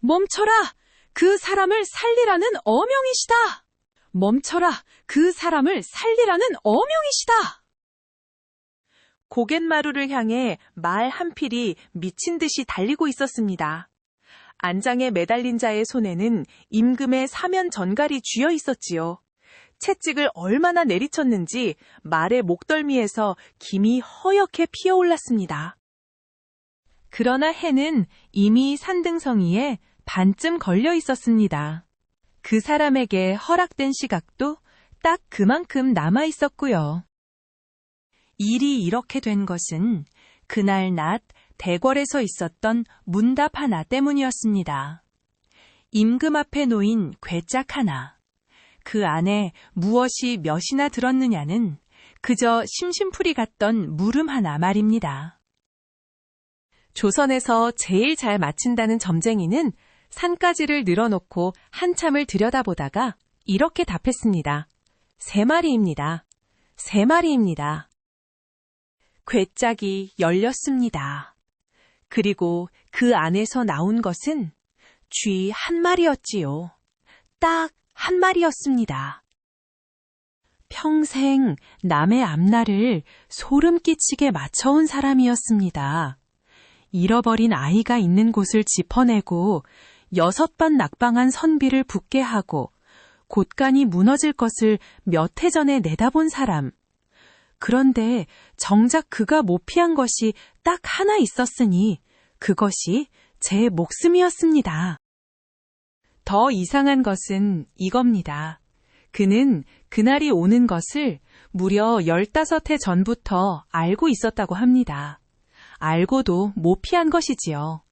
멈춰라! 그 사람을 살리라는 어명이시다! 멈춰라! 그 사람을 살리라는 어명이시다! 고갯마루를 향해 말 한 필이 미친 듯이 달리고 있었습니다. 안장에 매달린 자의 손에는 임금의 사면 전갈이 쥐어 있었지요. 채찍을 얼마나 내리쳤는지 말의 목덜미에서 김이 허옇게 피어올랐습니다. 그러나 해는 이미 산등성이에 반쯤 걸려 있었습니다. 그 사람에게 허락된 시각도 딱 그만큼 남아 있었고요. 일이 이렇게 된 것은 그날 낮 대궐에서 있었던 문답 하나 때문이었습니다. 임금 앞에 놓인 괴짝 하나. 그 안에 무엇이 몇이나 들었느냐는 그저 심심풀이 같던 물음 하나 말입니다. 조선에서 제일 잘 맞힌다는 점쟁이는 산가지를 늘어놓고 한참을 들여다보다가 이렇게 답했습니다. 3마리입니다. 3마리입니다. 괴짝이 열렸습니다. 그리고 그 안에서 나온 것은 쥐 1마리였지요. 딱 1마리였습니다. 평생 남의 앞날을 소름 끼치게 맞춰온 사람이었습니다. 잃어버린 아이가 있는 곳을 짚어내고 6번 낙방한 선비를 붙게 하고 곳간이 무너질 것을 몇 해 전에 내다본 사람. 그런데 정작 그가 못 피한 것이 딱 하나 있었으니 그것이 제 목숨이었습니다. 더 이상한 것은 이겁니다. 그는 그날이 오는 것을 무려 15해 전부터 알고 있었다고 합니다. 알고도 못 피한 것이지요.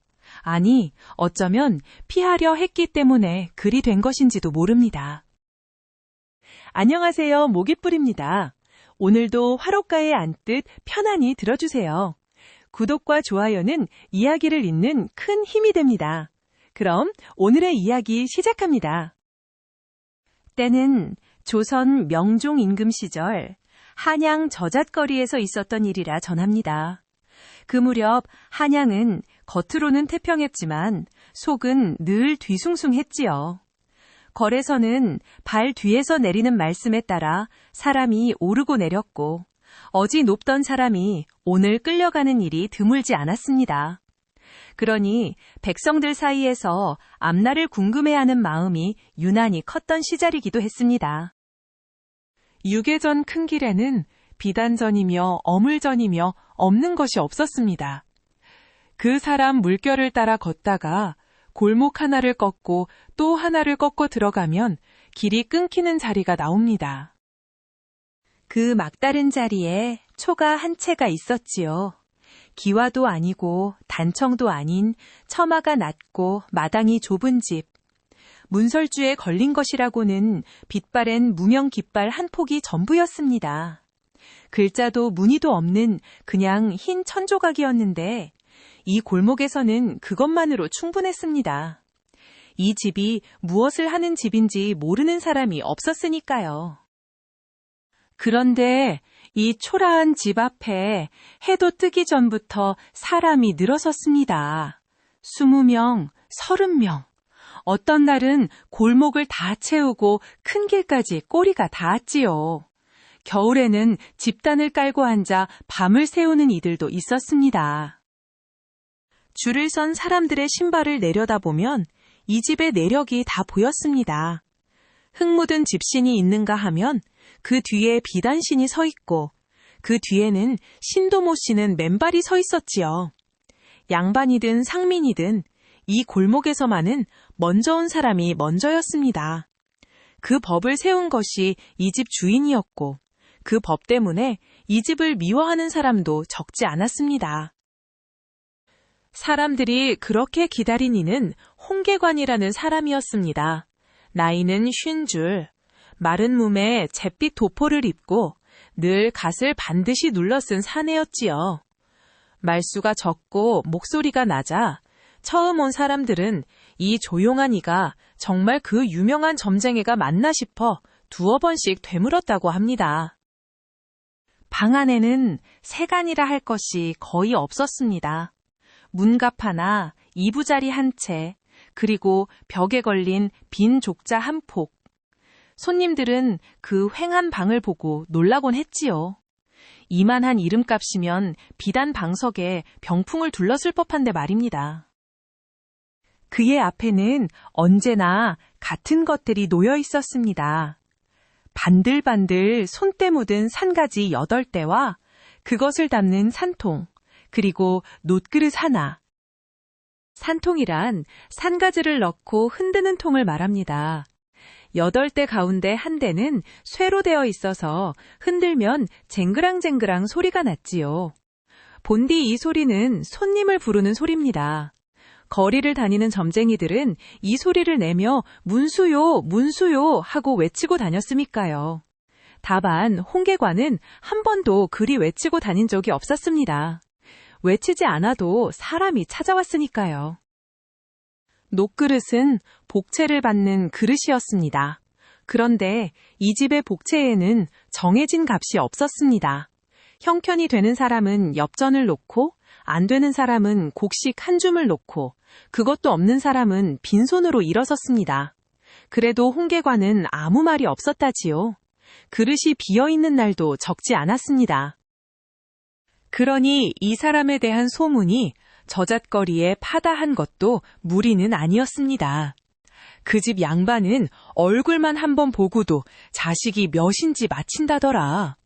아니, 어쩌면 피하려 했기 때문에 그리 된 것인지도 모릅니다. 안녕하세요, 모깃불입니다. 오늘도 화롯가에 앉듯 편안히 들어주세요. 구독과 좋아요는 이야기를 잇는 큰 힘이 됩니다. 그럼 오늘의 이야기 시작합니다. 때는 조선 명종 임금 시절 한양 저잣거리에서 있었던 일이라 전합니다. 그 무렵 한양은 겉으로는 태평했지만 속은 늘 뒤숭숭했지요. 거래서는 발 뒤에서 내리는 말씀에 따라 사람이 오르고 내렸고 어지 높던 사람이 오늘 끌려가는 일이 드물지 않았습니다. 그러니 백성들 사이에서 앞날을 궁금해하는 마음이 유난히 컸던 시절이기도 했습니다. 유계전 큰 길에는 비단전이며 어물전이며 없는 것이 없었습니다. 그 사람 물결을 따라 걷다가 골목 하나를 꺾고 또 하나를 꺾고 들어가면 길이 끊기는 자리가 나옵니다. 그 막다른 자리에 초가 한 채가 있었지요. 기와도 아니고 단청도 아닌 처마가 낮고 마당이 좁은 집. 문설주에 걸린 것이라고는 빛바랜 무명 깃발 한 폭이 전부였습니다. 글자도 무늬도 없는 그냥 흰 천조각이었는데 이 골목에서는 그것만으로 충분했습니다. 이 집이 무엇을 하는 집인지 모르는 사람이 없었으니까요. 그런데 이 초라한 집 앞에 해도 뜨기 전부터 사람이 늘어섰습니다. 20명, 30명. 어떤 날은 골목을 다 채우고 큰 길까지 꼬리가 닿았지요. 겨울에는 집단을 깔고 앉아 밤을 새우는 이들도 있었습니다. 줄을 선 사람들의 신발을 내려다보면 이 집의 내력이 다 보였습니다. 흙 묻은 집신이 있는가 하면 그 뒤에 비단신이 서 있고 그 뒤에는 신도 못 씨는 맨발이 서 있었지요. 양반이든 상민이든 이 골목에서만은 먼저 온 사람이 먼저였습니다. 그 법을 세운 것이 이 집 주인이었고 그 법 때문에 이 집을 미워하는 사람도 적지 않았습니다. 사람들이 그렇게 기다린 이는 홍계관이라는 사람이었습니다. 나이는 50줄, 마른 몸에 잿빛 도포를 입고 늘 갓을 반드시 눌러 쓴 사내였지요. 말수가 적고 목소리가 낮아 처음 온 사람들은 이 조용한 이가 정말 그 유명한 점쟁이가 맞나 싶어 두어 번씩 되물었다고 합니다. 방 안에는 세간이라 할 것이 거의 없었습니다. 문갑 하나, 이부자리 한 채, 그리고 벽에 걸린 빈 족자 한 폭. 손님들은 그 횡한 방을 보고 놀라곤 했지요. 이만한 이름값이면 비단 방석에 병풍을 둘렀을 법한데 말입니다. 그의 앞에는 언제나 같은 것들이 놓여 있었습니다. 반들반들 손때 묻은 산가지 8대와 그것을 담는 산통, 그리고 놋그릇 하나. 산통이란 산가지를 넣고 흔드는 통을 말합니다. 8대 가운데 한 대는 쇠로 되어 있어서 흔들면 쟁그랑쟁그랑 소리가 났지요. 본디 이 소리는 손님을 부르는 소리입니다. 거리를 다니는 점쟁이들은 이 소리를 내며 문수요, 문수요 하고 외치고 다녔으니까요. 다만 홍계관은 한 번도 그리 외치고 다닌 적이 없었습니다. 외치지 않아도 사람이 찾아왔으니까요. 놋그릇은 복채를 받는 그릇이었습니다. 그런데 이 집의 복채에는 정해진 값이 없었습니다. 형편이 되는 사람은 엽전을 놓고 안 되는 사람은 곡식 한 줌을 놓고 그것도 없는 사람은 빈손으로 일어섰습니다. 그래도 홍계관은 아무 말이 없었다지요. 그릇이 비어있는 날도 적지 않았습니다. 그러니 이 사람에 대한 소문이 저잣거리에 파다한 것도 무리는 아니었습니다. 그 집 양반은 얼굴만 한번 보고도 자식이 몇인지 맞힌다더라.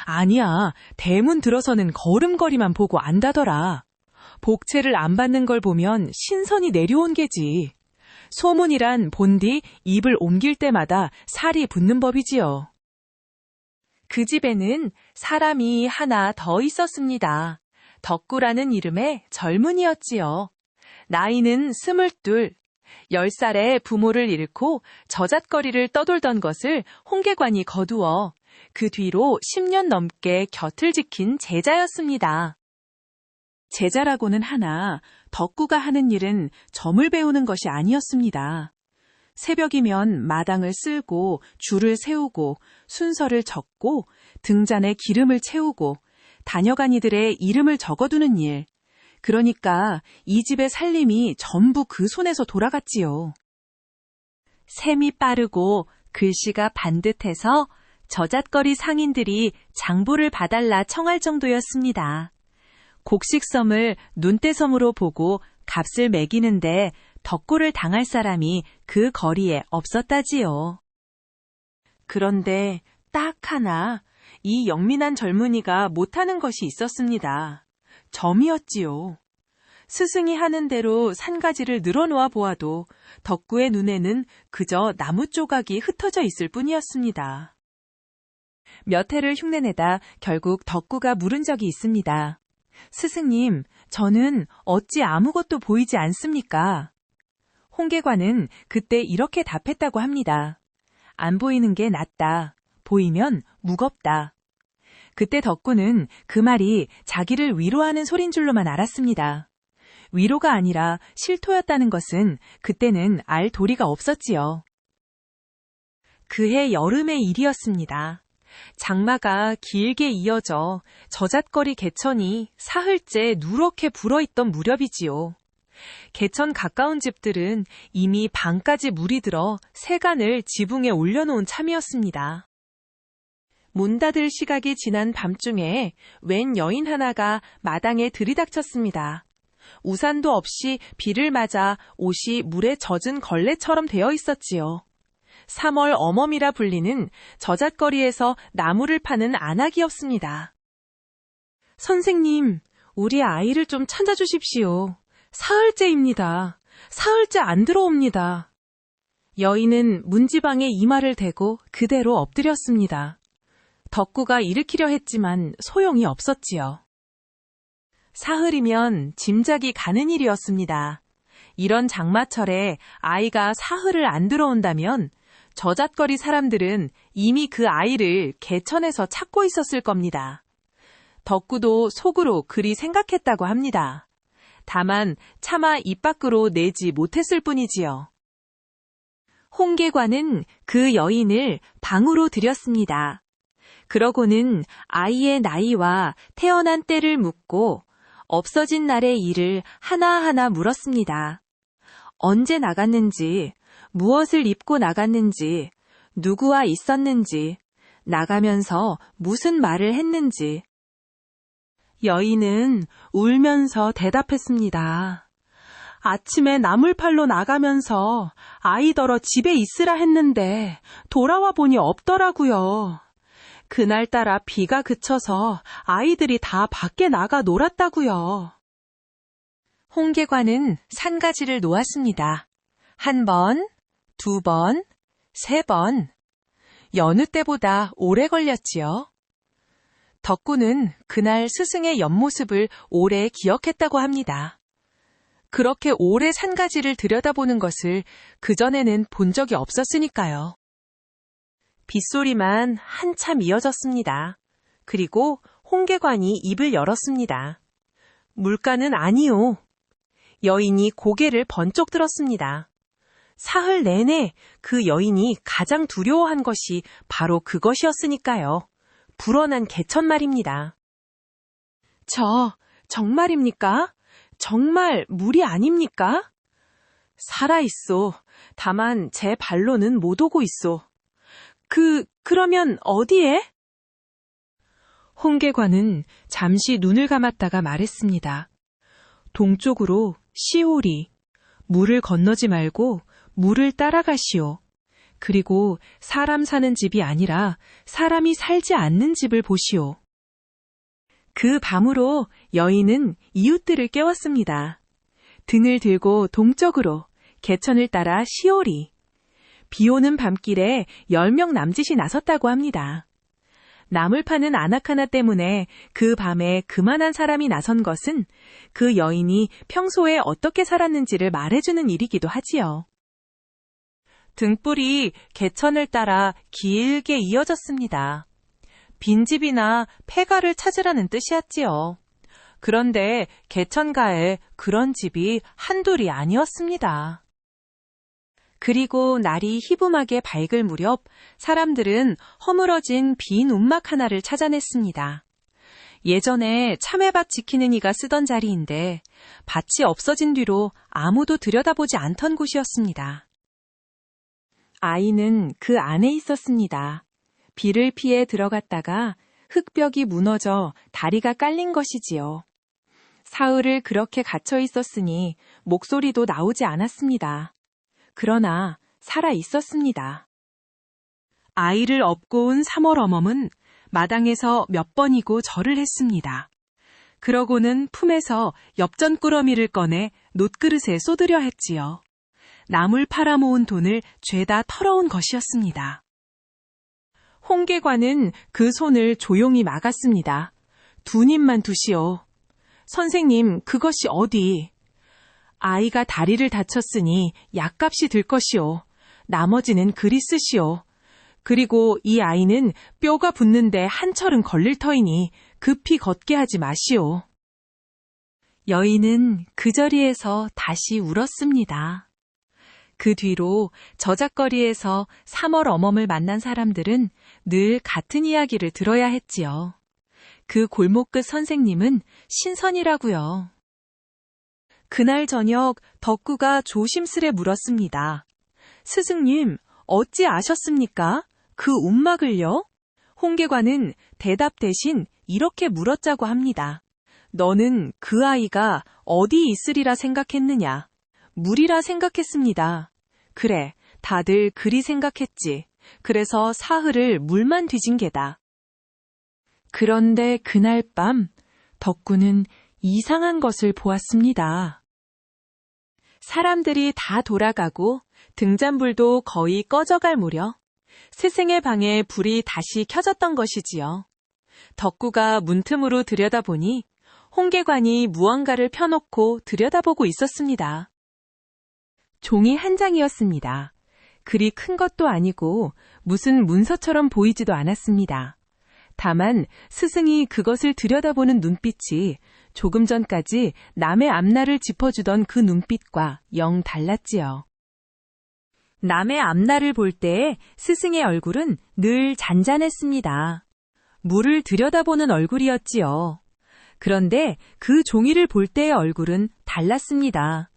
아니야, 대문 들어서는 걸음걸이만 보고 안다더라. 복채를 안 받는 걸 보면 신선이 내려온 게지. 소문이란 본디 입을 옮길 때마다 살이 붙는 법이지요. 그 집에는 사람이 하나 더 있었습니다. 덕구라는 이름의 젊은이였지요. 나이는 22, 10살에 부모를 잃고 저잣거리를 떠돌던 것을 홍계관이 거두어 그 뒤로 10년 넘게 곁을 지킨 제자였습니다. 제자라고는 하나 덕구가 하는 일은 점을 배우는 것이 아니었습니다. 새벽이면 마당을 쓸고 줄을 세우고 순서를 적고 등잔에 기름을 채우고 다녀간 이들의 이름을 적어두는 일. 그러니까 이 집의 살림이 전부 그 손에서 돌아갔지요. 셈이 빠르고 글씨가 반듯해서 저잣거리 상인들이 장부를 봐달라 청할 정도였습니다. 곡식섬을 눈대섬으로 보고 값을 매기는데 덕구를 당할 사람이 그 거리에 없었다지요. 그런데 딱 하나 이 영민한 젊은이가 못하는 것이 있었습니다. 점이었지요. 스승이 하는 대로 산가지를 늘어놓아 보아도 덕구의 눈에는 그저 나무 조각이 흩어져 있을 뿐이었습니다. 몇 해를 흉내내다 결국 덕구가 물은 적이 있습니다. 스승님, 저는 어찌 아무것도 보이지 않습니까? 홍계관은 그때 이렇게 답했다고 합니다. 안 보이는 게 낫다. 보이면 무겁다. 그때 덕구는 그 말이 자기를 위로하는 소린 줄로만 알았습니다. 위로가 아니라 실토였다는 것은 그때는 알 도리가 없었지요. 그해 여름의 일이었습니다. 장마가 길게 이어져 저잣거리 개천이 사흘째 누렇게 불어있던 무렵이지요. 개천 가까운 집들은 이미 방까지 물이 들어 세간을 지붕에 올려놓은 참이었습니다. 문 닫을 시각이 지난 밤중에 웬 여인 하나가 마당에 들이닥쳤습니다. 우산도 없이 비를 맞아 옷이 물에 젖은 걸레처럼 되어 있었지요. 3월 어멈이라 불리는 저잣거리에서 나무를 파는 안악이었습니다. 선생님, 우리 아이를 좀 찾아주십시오. 사흘째입니다. 사흘째 안 들어옵니다. 여인은 문지방에 이마를 대고 그대로 엎드렸습니다. 덕구가 일으키려 했지만 소용이 없었지요. 사흘이면 짐작이 가는 일이었습니다. 이런 장마철에 아이가 사흘을 안 들어온다면 저잣거리 사람들은 이미 그 아이를 개천에서 찾고 있었을 겁니다. 덕구도 속으로 그리 생각했다고 합니다. 다만 차마 입 밖으로 내지 못했을 뿐이지요. 홍계관은 그 여인을 방으로 들였습니다. 그러고는 아이의 나이와 태어난 때를 묻고 없어진 날의 일을 하나하나 물었습니다. 언제 나갔는지, 무엇을 입고 나갔는지, 누구와 있었는지, 나가면서 무슨 말을 했는지. 여인은 울면서 대답했습니다. 아침에 나물팔러 나가면서 아이더러 집에 있으라 했는데 돌아와 보니 없더라고요. 그날따라 비가 그쳐서 아이들이 다 밖에 나가 놀았다고요. 홍계관은 산가지를 놓았습니다. 1번, 2번, 3번. 여느 때보다 오래 걸렸지요. 덕구는 그날 스승의 옆모습을 오래 기억했다고 합니다. 그렇게 오래 산가지를 들여다보는 것을 그전에는 본 적이 없었으니까요. 빗소리만 한참 이어졌습니다. 그리고 홍계관이 입을 열었습니다. 물가는 아니요. 여인이 고개를 번쩍 들었습니다. 사흘 내내 그 여인이 가장 두려워한 것이 바로 그것이었으니까요. 불어난 개천 말입니다. 정말입니까? 정말 물이 아닙니까? 살아있소. 다만 제 발로는 못 오고 있소. 그러면 어디에? 홍계관은 잠시 눈을 감았다가 말했습니다. 동쪽으로 시오리. 물을 건너지 말고 물을 따라가시오. 그리고 사람 사는 집이 아니라 사람이 살지 않는 집을 보시오. 그 밤으로 여인은 이웃들을 깨웠습니다. 등을 들고 동쪽으로 개천을 따라 시오리. 비 오는 밤길에 10명 남짓이 나섰다고 합니다. 나물 파는 안악 하나 때문에 그 밤에 그만한 사람이 나선 것은 그 여인이 평소에 어떻게 살았는지를 말해주는 일이기도 하지요. 등불이 개천을 따라 길게 이어졌습니다. 빈집이나 폐가를 찾으라는 뜻이었지요. 그런데 개천가에 그런 집이 한둘이 아니었습니다. 그리고 날이 희붐하게 밝을 무렵 사람들은 허물어진 빈 움막 하나를 찾아냈습니다. 예전에 참외밭 지키는 이가 쓰던 자리인데 밭이 없어진 뒤로 아무도 들여다보지 않던 곳이었습니다. 아이는 그 안에 있었습니다. 비를 피해 들어갔다가 흙벽이 무너져 다리가 깔린 것이지요. 사흘을 그렇게 갇혀 있었으니 목소리도 나오지 않았습니다. 그러나 살아 있었습니다. 아이를 업고 온 3월 어멈은 마당에서 몇 번이고 절을 했습니다. 그러고는 품에서 엽전꾸러미를 꺼내 놋그릇에 쏟으려 했지요. 나물 팔아모은 돈을 죄다 털어온 것이었습니다. 홍계관은 그 손을 조용히 막았습니다. 두 입만 두시오. 선생님, 그것이 어디? 아이가 다리를 다쳤으니 약값이 들 것이오. 나머지는 그리 쓰시오. 그리고 이 아이는 뼈가 붙는데 한철은 걸릴 터이니 급히 걷게 하지 마시오. 여인은 그 자리에서 다시 울었습니다. 그 뒤로 저작거리에서 3월 어멈을 만난 사람들은 늘 같은 이야기를 들어야 했지요. 그 골목 끝 선생님은 신선이라고요. 그날 저녁 덕구가 조심스레 물었습니다. 스승님, 어찌 아셨습니까? 그 움막을요? 홍계관은 대답 대신 이렇게 물었자고 합니다. 너는 그 아이가 어디 있으리라 생각했느냐? 물이라 생각했습니다. 그래, 다들 그리 생각했지. 그래서 사흘을 물만 뒤진 게다. 그런데 그날 밤 덕구는 이상한 것을 보았습니다. 사람들이 다 돌아가고 등잔불도 거의 꺼져갈 무렵 스승의 방에 불이 다시 켜졌던 것이지요. 덕구가 문틈으로 들여다보니 홍계관이 무언가를 펴놓고 들여다보고 있었습니다. 종이 한 장이었습니다. 그리 큰 것도 아니고 무슨 문서처럼 보이지도 않았습니다. 다만 스승이 그것을 들여다보는 눈빛이 조금 전까지 남의 앞날을 짚어주던 그 눈빛과 영 달랐지요. 남의 앞날을 볼 때에 스승의 얼굴은 늘 잔잔했습니다. 물을 들여다보는 얼굴이었지요. 그런데 그 종이를 볼 때의 얼굴은 달랐습니다.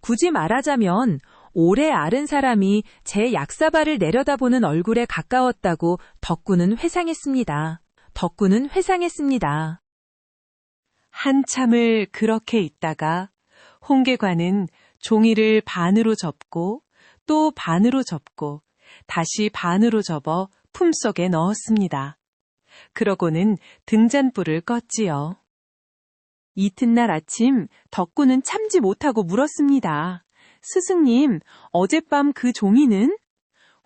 굳이 말하자면 오래 앓은 사람이 제 약사발을 내려다보는 얼굴에 가까웠다고 덕구는 회상했습니다. 덕구는 회상했습니다. 한참을 그렇게 있다가 홍계관은 종이를 반으로 접고 또 반으로 접고 다시 반으로 접어 품속에 넣었습니다. 그러고는 등잔불을 껐지요. 이튿날 아침 덕구는 참지 못하고 물었습니다. 스승님, 어젯밤 그 종이는?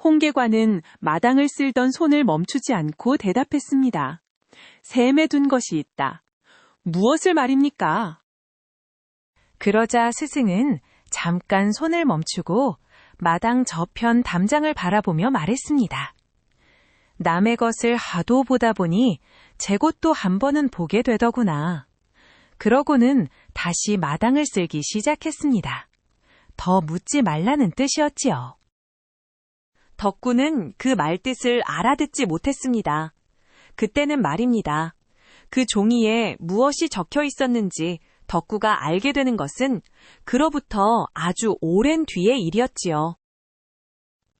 홍계관은 마당을 쓸던 손을 멈추지 않고 대답했습니다. 샘에 둔 것이 있다. 무엇을 말입니까? 그러자 스승은 잠깐 손을 멈추고 마당 저편 담장을 바라보며 말했습니다. 남의 것을 하도 보다 보니 제 것도 한 번은 보게 되더구나. 그러고는 다시 마당을 쓸기 시작했습니다. 더 묻지 말라는 뜻이었지요. 덕구는 그 말뜻을 알아듣지 못했습니다. 그때는 말입니다. 그 종이에 무엇이 적혀 있었는지 덕구가 알게 되는 것은 그로부터 아주 오랜 뒤의 일이었지요.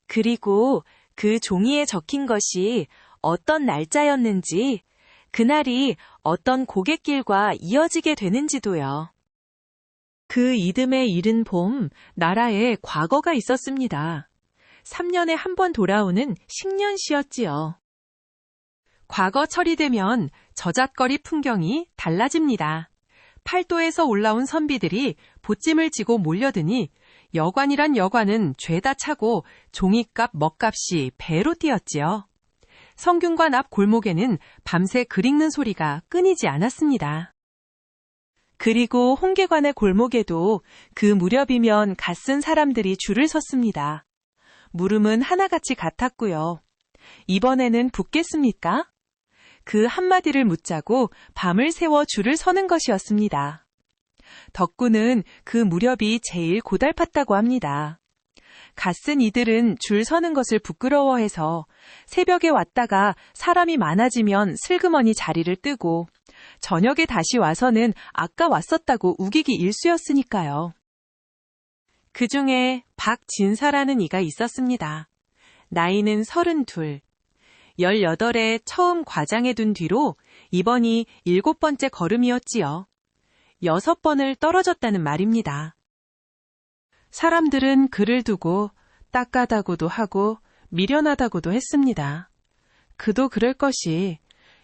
그리고 그 종이에 적힌 것이 어떤 날짜였는지, 그날이 어떤 고갯길과 이어지게 되는지도요. 그 이듬해 이른 봄, 나라에 과거가 있었습니다. 3년에 한 번 돌아오는 식년시였지요. 과거철이 되면 저잣거리 풍경이 달라집니다. 팔도에서 올라온 선비들이 보찜을 지고 몰려드니 여관이란 여관은 죄다 차고 종이값 먹값이 배로 뛰었지요. 성균관 앞 골목에는 밤새 글 읽는 소리가 끊이지 않았습니다. 그리고 홍계관의 골목에도 그 무렵이면 갓쓴 사람들이 줄을 섰습니다. 물음은 하나같이 같았고요. 이번에는 붓겠습니까? 그 한마디를 묻자고 밤을 새워 줄을 서는 것이었습니다. 덕구는 그 무렵이 제일 고달팠다고 합니다. 갓쓴 이들은 줄 서는 것을 부끄러워해서 새벽에 왔다가 사람이 많아지면 슬그머니 자리를 뜨고 저녁에 다시 와서는 아까 왔었다고 우기기 일쑤였으니까요. 그 중에 박진사라는 이가 있었습니다. 나이는 32, 18에 처음 과장해 둔 뒤로 이번이 7번째 걸음이었지요. 6번을 떨어졌다는 말입니다. 사람들은 그를 두고 딱까다고도 하고 미련하다고도 했습니다. 그도 그럴 것이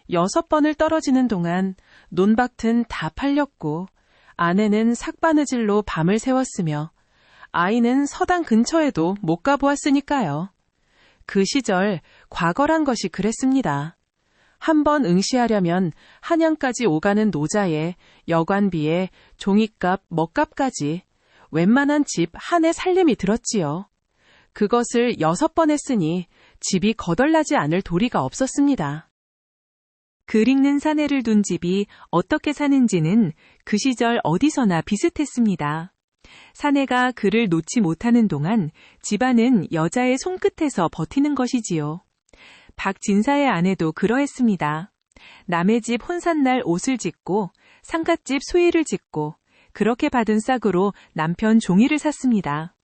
6번을 떨어지는 동안 논밭은 다 팔렸고 아내는 삭바느질로 밤을 새웠으며 아이는 서당 근처에도 못 가보았으니까요. 그 시절 과거란 것이 그랬습니다. 한번 응시하려면 한양까지 오가는 노자에 여관비에 종이값, 먹값까지 웬만한 집 한 해 살림이 들었지요. 그것을 6번 했으니 집이 거덜나지 않을 도리가 없었습니다. 글 읽는 사내를 둔 집이 어떻게 사는지는 그 시절 어디서나 비슷했습니다. 사내가 글을 놓지 못하는 동안 집안은 여자의 손끝에서 버티는 것이지요. 박진사의 아내도 그러했습니다. 남의 집 혼산날 옷을 짓고 상갓집 수의를 짓고 그렇게 받은 싹으로 남편 종이를 샀습니다.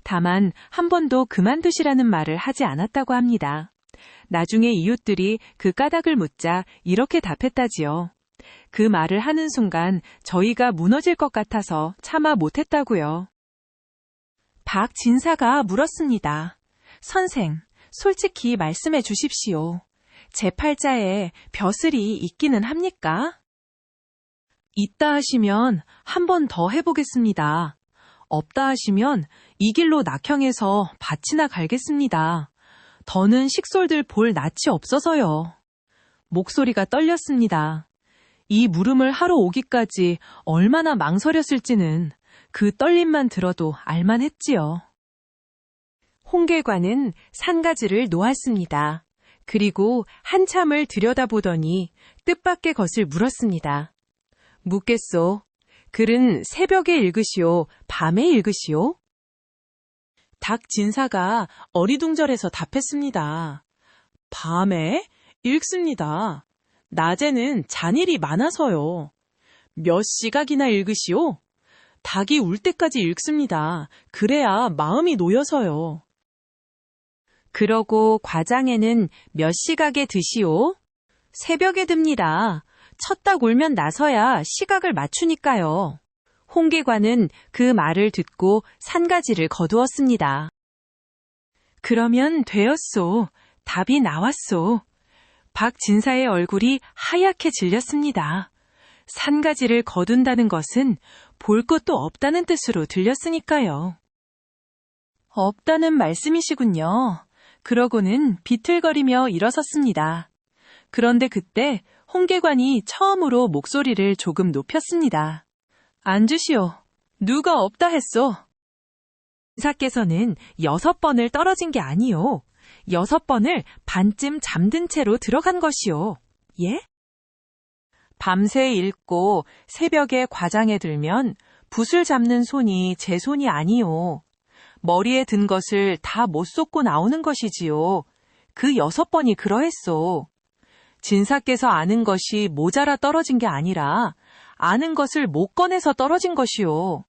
다만 한 번도 그만두시라는 말을 하지 않았다고 합니다. 나중에 이웃들이 그 까닭을 묻자 이렇게 답했다지요. 그 말을 하는 순간 저희가 무너질 것 같아서 참아 못했다고요. 박진사가 물었습니다. 선생, 솔직히 말씀해 주십시오. 제 팔자에 벼슬이 있기는 합니까? 있다 하시면 한 번 더 해보겠습니다. 없다 하시면 이 길로 낙형해서 밭이나 갈겠습니다. 더는 식솔들 볼 낯이 없어서요. 목소리가 떨렸습니다. 이 물음을 하러 오기까지 얼마나 망설였을지는 그 떨림만 들어도 알만했지요. 홍계관은 산가지를 놓았습니다. 그리고 한참을 들여다보더니 뜻밖의 것을 물었습니다. 묻겠소. 글은 새벽에 읽으시오, 밤에 읽으시오? 닥진사가 어리둥절해서 답했습니다. 밤에 읽습니다. 낮에는 잔일이 많아서요. 몇 시각이나 읽으시오? 닭이 울 때까지 읽습니다. 그래야 마음이 놓여서요. 그러고 과장에는 몇 시각에 드시오? 새벽에 듭니다. 첫 닭 울면 나서야 시각을 맞추니까요. 홍계관은 그 말을 듣고 산가지를 거두었습니다. 그러면 되었소. 답이 나왔소. 박 진사의 얼굴이 하얗게 질렸습니다. 산가지를 거둔다는 것은 볼 것도 없다는 뜻으로 들렸으니까요. 없다는 말씀이시군요. 그러고는 비틀거리며 일어섰습니다. 그런데 그때 홍계관이 처음으로 목소리를 조금 높였습니다. 앉으시오. 누가 없다 했소? 진사께서는 6번을 떨어진 게 아니오. 6번을 반쯤 잠든 채로 들어간 것이오. 예? 밤새 읽고 새벽에 과장에 들면 붓을 잡는 손이 제 손이 아니오. 머리에 든 것을 다 못 쏟고 나오는 것이지요. 그 6번이 그러했소. 진사께서 아는 것이 모자라 떨어진 게 아니라 아는 것을 못 꺼내서 떨어진 것이오.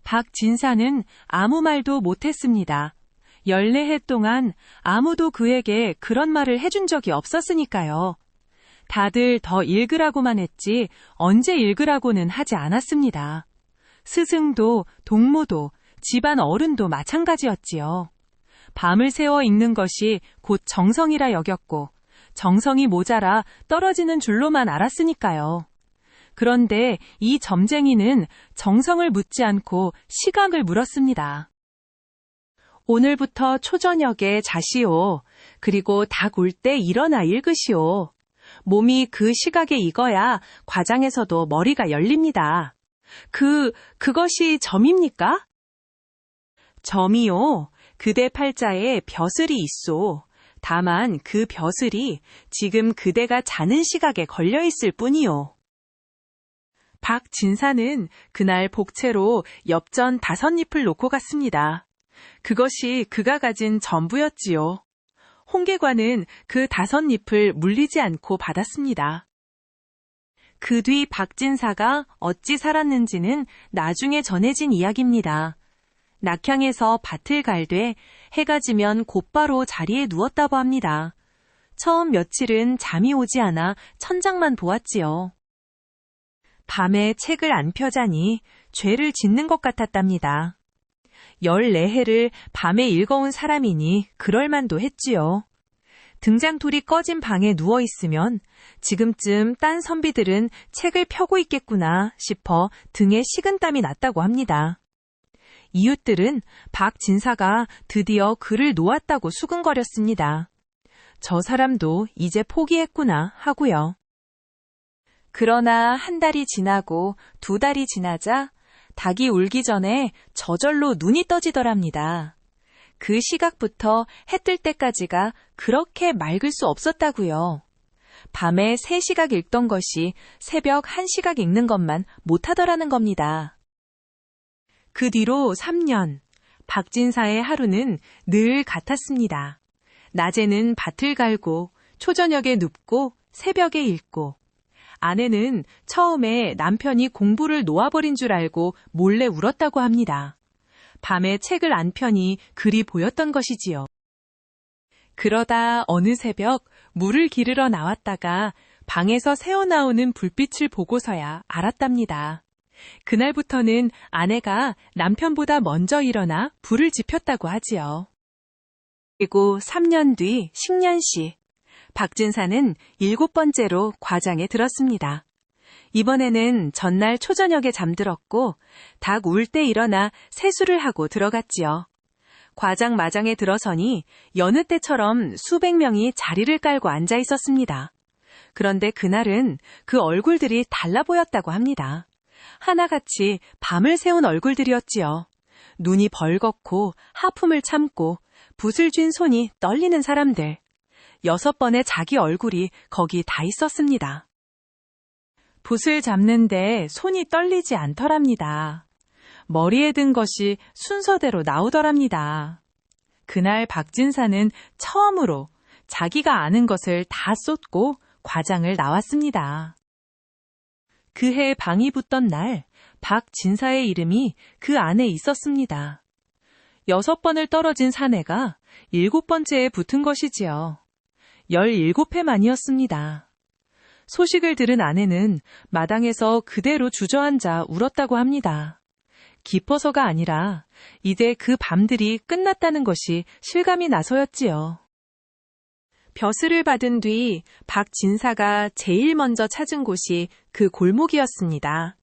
박 진사는 아무 말도 못했습니다. 14해 동안 아무도 그에게 그런 말을 해준 적이 없었으니까요. 다들 더 읽으라고만 했지 언제 읽으라고는 하지 않았습니다. 스승도 동무도 집안 어른도 마찬가지였지요. 밤을 새워 읽는 것이 곧 정성이라 여겼고 정성이 모자라 떨어지는 줄로만 알았으니까요. 그런데 이 점쟁이는 정성을 묻지 않고 시각을 물었습니다. 오늘부터 초저녁에 자시오. 그리고 닭 울 때 일어나 읽으시오. 몸이 그 시각에 익어야 과장에서도 머리가 열립니다. 그것이 점입니까? 점이요. 그대 팔자에 벼슬이 있소. 다만 그 벼슬이 지금 그대가 자는 시각에 걸려 있을 뿐이요. 박 진사는 그날 복채로 엽전 5잎을 놓고 갔습니다. 그것이 그가 가진 전부였지요. 홍계관은 그 5잎을 물리지 않고 받았습니다. 그 뒤 박진사가 어찌 살았는지는 나중에 전해진 이야기입니다. 낙향에서 밭을 갈되 해가 지면 곧바로 자리에 누웠다고 합니다. 처음 며칠은 잠이 오지 않아 천장만 보았지요. 밤에 책을 안 펴자니 죄를 짓는 것 같았답니다. 14해를 밤에 읽어온 사람이니 그럴만도 했지요. 등장불이 꺼진 방에 누워있으면 지금쯤 딴 선비들은 책을 펴고 있겠구나 싶어 등에 식은땀이 났다고 합니다. 이웃들은 박 진사가 드디어 글을 놓았다고 수근거렸습니다. 저 사람도 이제 포기했구나 하고요. 그러나 1달이 지나고 2달이 지나자 닭이 울기 전에 저절로 눈이 떠지더랍니다. 그 시각부터 해 뜰 때까지가 그렇게 맑을 수 없었다고요. 밤에 3시각 읽던 것이 새벽 1시각 읽는 것만 못하더라는 겁니다. 그 뒤로 3년, 박진사의 하루는 늘 같았습니다. 낮에는 밭을 갈고, 초저녁에 눕고, 새벽에 읽고, 아내는 처음에 남편이 공부를 놓아버린 줄 알고 몰래 울었다고 합니다. 밤에 책을 안 펴니 글이 보였던 것이지요. 그러다 어느 새벽 물을 기르러 나왔다가 방에서 새어나오는 불빛을 보고서야 알았답니다. 그날부터는 아내가 남편보다 먼저 일어나 불을 지폈다고 하지요. 그리고 3년 뒤 식년시, 박진사는 7번째로 과장에 들었습니다. 이번에는 전날 초저녁에 잠들었고 닭 울 때 일어나 세수를 하고 들어갔지요. 과장 마장에 들어서니 여느 때처럼 수백 명이 자리를 깔고 앉아 있었습니다. 그런데 그날은 그 얼굴들이 달라 보였다고 합니다. 하나같이 밤을 새운 얼굴들이었지요. 눈이 벌겋고 하품을 참고 붓을 쥔 손이 떨리는 사람들. 6번의 자기 얼굴이 거기 다 있었습니다. 붓을 잡는데 손이 떨리지 않더랍니다. 머리에 든 것이 순서대로 나오더랍니다. 그날 박진사는 처음으로 자기가 아는 것을 다 쏟고 과장을 나왔습니다. 그해 방이 붙던 날 박 진사의 이름이 그 안에 있었습니다. 6번을 떨어진 사내가 7번째에 붙은 것이지요. 17회만이었습니다. 소식을 들은 아내는 마당에서 그대로 주저앉아 울었다고 합니다. 기뻐서가 아니라 이제 그 밤들이 끝났다는 것이 실감이 나서였지요. 벼슬을 받은 뒤 박진사가 제일 먼저 찾은 곳이 그 골목이었습니다.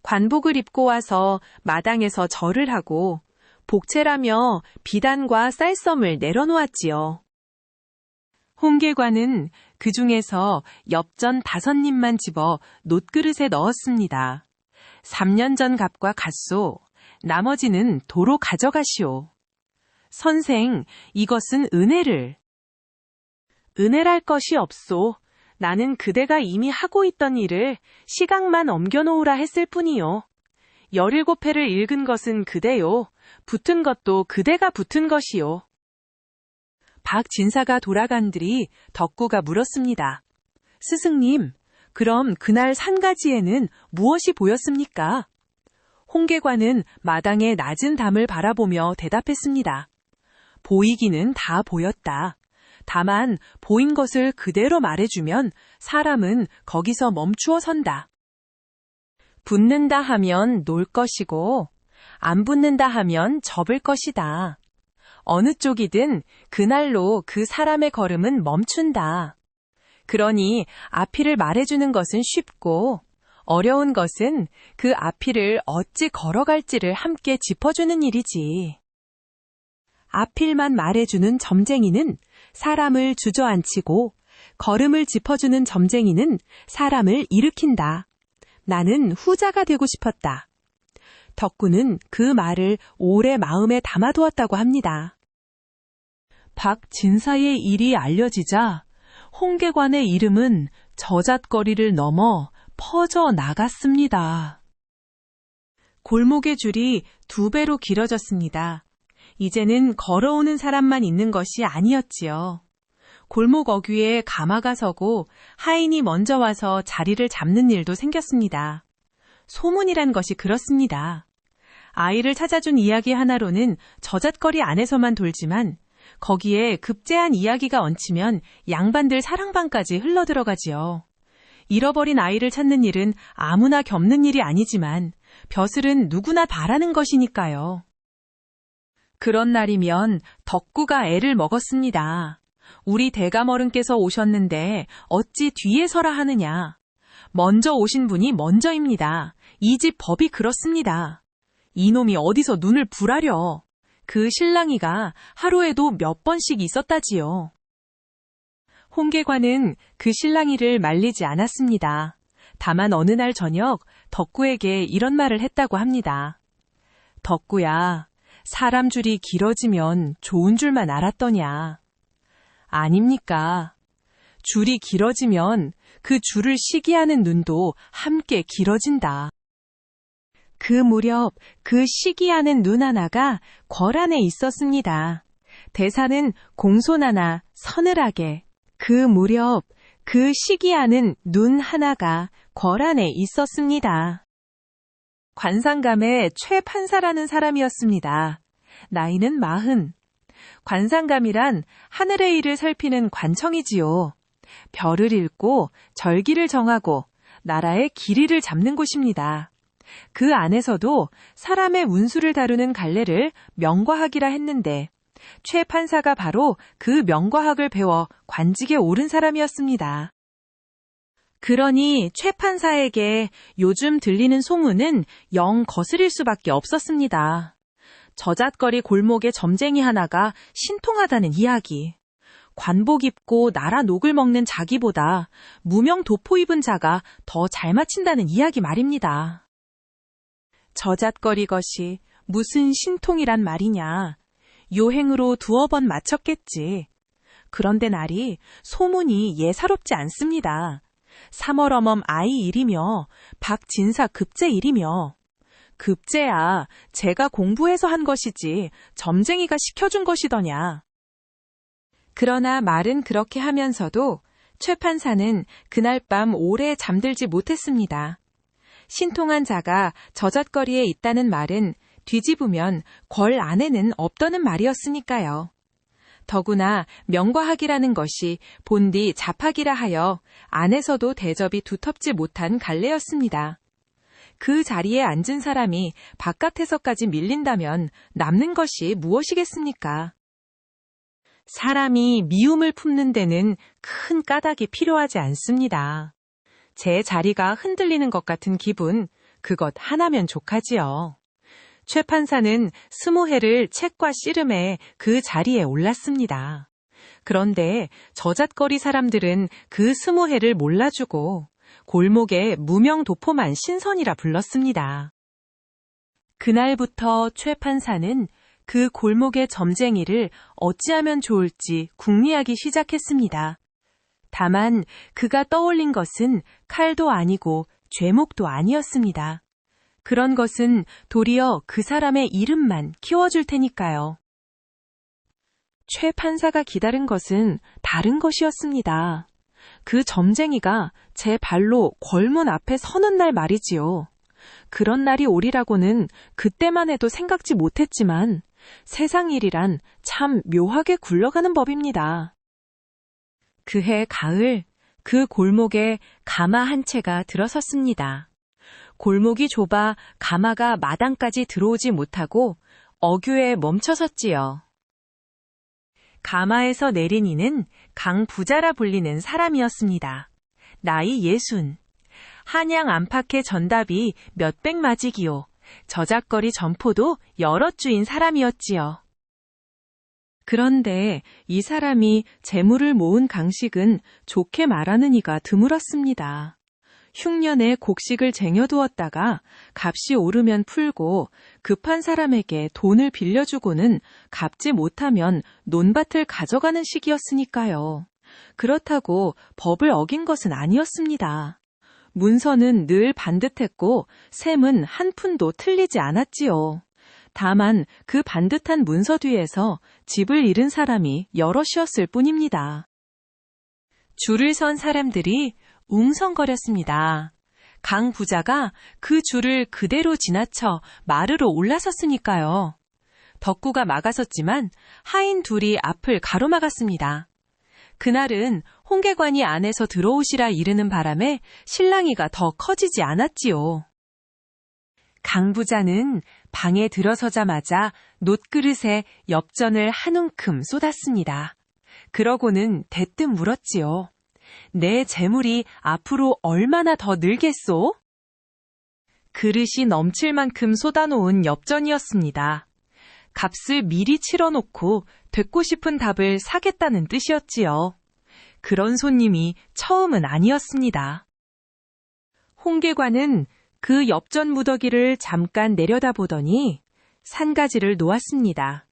관복을 입고 와서 마당에서 절을 하고 복채라며 비단과 쌀섬을 내려놓았지요. 홍계관은 그 중에서 엽전 5입만 집어 놋그릇에 넣었습니다. 3년 전 값과 같소. 나머지는 도로 가져가시오. 선생, 이것은 은혜를. 은혜랄 것이 없소. 나는 그대가 이미 하고 있던 일을 시각만 옮겨놓으라 했을 뿐이요. 17회를 읽은 것은 그대요. 붙은 것도 그대가 붙은 것이요. 박진사가 돌아간 뒤 덕구가 물었습니다. 스승님, 그럼 그날 산가지에는 무엇이 보였습니까? 홍계관은 마당의 낮은 담을 바라보며 대답했습니다. 보이기는 다 보였다. 다만 보인 것을 그대로 말해주면 사람은 거기서 멈추어 선다. 붙는다 하면 놀 것이고 안 붙는다 하면 접을 것이다. 어느 쪽이든 그날로 그 사람의 걸음은 멈춘다. 그러니 앞이를 말해주는 것은 쉽고 어려운 것은 그 앞이를 어찌 걸어갈지를 함께 짚어주는 일이지. 앞일만 말해주는 점쟁이는 사람을 주저앉히고 걸음을 짚어주는 점쟁이는 사람을 일으킨다. 나는 후자가 되고 싶었다. 덕구는 그 말을 오래 마음에 담아두었다고 합니다. 박진사의 일이 알려지자 홍계관의 이름은 저잣거리를 넘어 퍼져 나갔습니다. 골목의 줄이 2배로 길어졌습니다. 이제는 걸어오는 사람만 있는 것이 아니었지요. 골목 어귀에 가마가 서고 하인이 먼저 와서 자리를 잡는 일도 생겼습니다. 소문이란 것이 그렇습니다. 아이를 찾아준 이야기 하나로는 저잣거리 안에서만 돌지만 거기에 급제한 이야기가 얹히면 양반들 사랑방까지 흘러들어가지요. 잃어버린 아이를 찾는 일은 아무나 겪는 일이 아니지만 벼슬은 누구나 바라는 것이니까요. 그런 날이면 덕구가 애를 먹었습니다. 우리 대감어른께서 오셨는데 어찌 뒤에 서라 하느냐. 먼저 오신 분이 먼저입니다. 이 집 법이 그렇습니다. 이놈이 어디서 눈을 불하려. 그 신랑이가 하루에도 몇 번씩 있었다지요. 홍계관은 그 신랑이를 말리지 않았습니다. 다만 어느 날 저녁 덕구에게 이런 말을 했다고 합니다. 덕구야, 사람 줄이 길어지면 좋은 줄만 알았더냐. 아닙니까? 줄이 길어지면 그 줄을 시기하는 눈도 함께 길어진다. 그 무렵 그 시기하는 눈 하나가 궐 안에 있었습니다. 대사는 공손하나 서늘하게 그 무렵 그 시기하는 눈 하나가 궐 안에 있었습니다. 관상감의 최 판사라는 사람이었습니다. 나이는 40. 관상감이란 하늘의 일을 살피는 관청이지요. 별을 읽고 절기를 정하고 나라의 길이를 잡는 곳입니다. 그 안에서도 사람의 운수를 다루는 갈래를 명과학이라 했는데 최 판사가 바로 그 명과학을 배워 관직에 오른 사람이었습니다. 그러니 최 판사에게 요즘 들리는 소문은 영 거스릴 수밖에 없었습니다. 저잣거리 골목의 점쟁이 하나가 신통하다는 이야기. 관복 입고 나라 녹을 먹는 자기보다 무명 도포 입은 자가 더 잘 맞힌다는 이야기 말입니다. 저잣거리 것이 무슨 신통이란 말이냐. 요행으로 2번 맞췄겠지. 그런데 날이 소문이 예사롭지 않습니다. 3월 어멈 아이 일이며 박진사 급제 일이며. 급제야 제가 공부해서 한 것이지 점쟁이가 시켜준 것이더냐. 그러나 말은 그렇게 하면서도 최 판사는 그날 밤 오래 잠들지 못했습니다. 신통한 자가 저잣거리에 있다는 말은 뒤집으면 궐 안에는 없다는 말이었으니까요. 더구나 명과학이라는 것이 본디 잡학이라 하여 안에서도 대접이 두텁지 못한 갈래였습니다. 그 자리에 앉은 사람이 바깥에서까지 밀린다면 남는 것이 무엇이겠습니까? 사람이 미움을 품는 데는 큰 까닭이 필요하지 않습니다. 제 자리가 흔들리는 것 같은 기분, 그것 하나면 족하지요. 최 판사는 20회를 책과 씨름해 그 자리에 올랐습니다. 그런데 저잣거리 사람들은 그 20회를 몰라주고 골목에 무명도포만 신선이라 불렀습니다. 그날부터 최 판사는 그 골목의 점쟁이를 어찌하면 좋을지 궁리하기 시작했습니다. 다만 그가 떠올린 것은 칼도 아니고 죄목도 아니었습니다. 그런 것은 도리어 그 사람의 이름만 키워줄 테니까요. 최 판사가 기다린 것은 다른 것이었습니다. 그 점쟁이가 제 발로 궐문 앞에 서는 날 말이지요. 그런 날이 오리라고는 그때만 해도 생각지 못했지만 세상 일이란 참 묘하게 굴러가는 법입니다. 그해 가을, 그 골목에 가마 한 채가 들어섰습니다. 골목이 좁아 가마가 마당까지 들어오지 못하고 어귀에 멈춰섰지요. 가마에서 내린 이는 강부자라 불리는 사람이었습니다. 나이 60. 한양 안팎의 전답이 몇백 마지기요. 저잣거리 점포도 여러 주인 사람이었지요. 그런데 이 사람이 재물을 모은 강식은 좋게 말하는 이가 드물었습니다. 흉년에 곡식을 쟁여두었다가 값이 오르면 풀고 급한 사람에게 돈을 빌려주고는 갚지 못하면 논밭을 가져가는 식이었으니까요. 그렇다고 법을 어긴 것은 아니었습니다. 문서는 늘 반듯했고 셈은 한 푼도 틀리지 않았지요. 다만 그 반듯한 문서 뒤에서 집을 잃은 사람이 여럿이었을 뿐입니다. 줄을 선 사람들이 웅성거렸습니다. 강 부자가 그 줄을 그대로 지나쳐 마루로 올라섰으니까요. 덕구가 막아섰지만 하인 둘이 앞을 가로막았습니다. 그날은 홍계관이 안에서 들어오시라 이르는 바람에 실랑이가 더 커지지 않았지요. 강 부자는 방에 들어서자마자 놋그릇에 엽전을 한 움큼 쏟았습니다. 그러고는 대뜸 물었지요. 내 재물이 앞으로 얼마나 더 늘겠소? 그릇이 넘칠 만큼 쏟아놓은 엽전이었습니다. 값을 미리 치러놓고 듣고 싶은 답을 사겠다는 뜻이었지요. 그런 손님이 처음은 아니었습니다. 홍계관은 그 엽전 무더기를 잠깐 내려다보더니 산가지를 놓았습니다.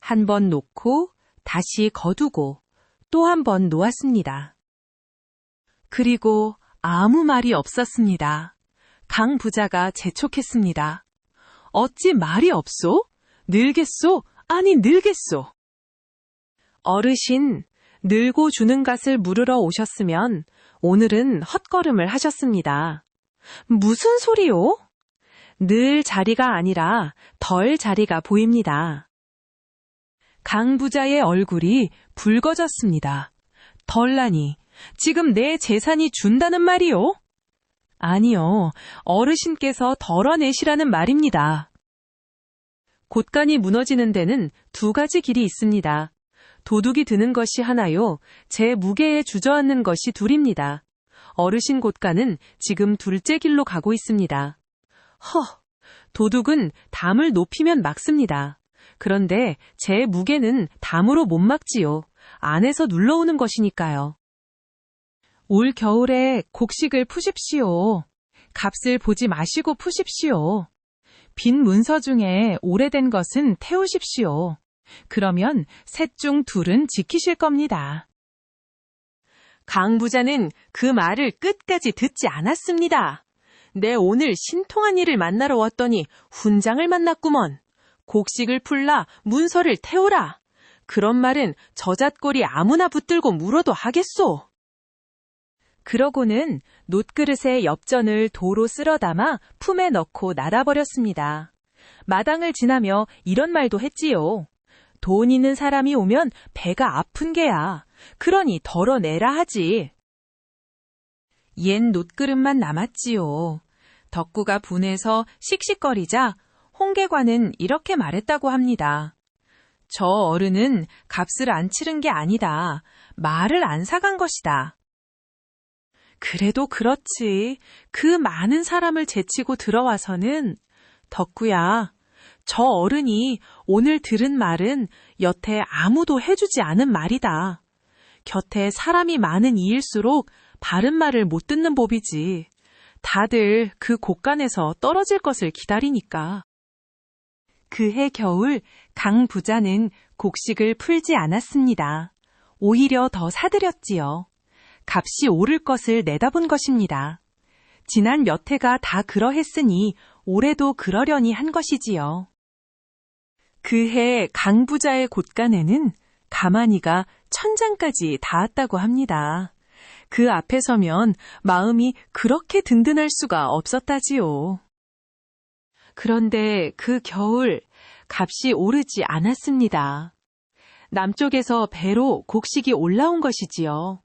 한 번 놓고 다시 거두고 또 한 번 놓았습니다. 그리고 아무 말이 없었습니다. 강 부자가 재촉했습니다. 어찌 말이 없소? 늘겠소? 아니 늘겠소? 어르신, 늘고 주는 갓을 물으러 오셨으면 오늘은 헛걸음을 하셨습니다. 무슨 소리요? 늘 자리가 아니라 덜 자리가 보입니다. 강 부자의 얼굴이 붉어졌습니다. 덜라니, 지금 내 재산이 준다는 말이요? 아니요, 어르신께서 덜어내시라는 말입니다. 곳간이 무너지는 데는 두 가지 길이 있습니다. 도둑이 드는 것이 하나요, 제 무게에 주저앉는 것이 둘입니다. 어르신 곳간은 지금 둘째 길로 가고 있습니다. 도둑은 담을 높이면 막습니다. 그런데 제 무게는 담으로 못 막지요. 안에서 눌러오는 것이니까요. 올 겨울에 곡식을 푸십시오. 값을 보지 마시고 푸십시오. 빈 문서 중에 오래된 것은 태우십시오. 그러면 셋 중 둘은 지키실 겁니다. 강 부자는 그 말을 끝까지 듣지 않았습니다. 내 오늘 신통한 이를 만나러 왔더니 훈장을 만났구먼. 곡식을 풀라, 문서를 태우라. 그런 말은 저잣골이 아무나 붙들고 물어도 하겠소. 그러고는 놋그릇에 엽전을 도로 쓸어 담아 품에 넣고 나가버렸습니다. 마당을 지나며 이런 말도 했지요. 돈 있는 사람이 오면 배가 아픈 게야. 그러니 덜어내라 하지. 옛 놋그릇만 남았지요. 덕구가 분해서 씩씩거리자 홍계관은 이렇게 말했다고 합니다. 저 어른은 값을 안 치른 게 아니다. 말을 안 사간 것이다. 그래도 그렇지. 그 많은 사람을 제치고 들어와서는 덕구야, 저 어른이 오늘 들은 말은 여태 아무도 해주지 않은 말이다. 곁에 사람이 많은 이일수록 바른 말을 못 듣는 법이지. 다들 그 곳간에서 떨어질 것을 기다리니까. 그해 겨울 강 부자는 곡식을 풀지 않았습니다. 오히려 더 사들였지요. 값이 오를 것을 내다본 것입니다. 지난 몇 해가 다 그러했으니 올해도 그러려니 한 것이지요. 그해 강 부자의 곳간에는 가마니가 1000장까지 닿았다고 합니다. 그 앞에 서면 마음이 그렇게 든든할 수가 없었다지요. 그런데 그 겨울 값이 오르지 않았습니다. 남쪽에서 배로 곡식이 올라온 것이지요.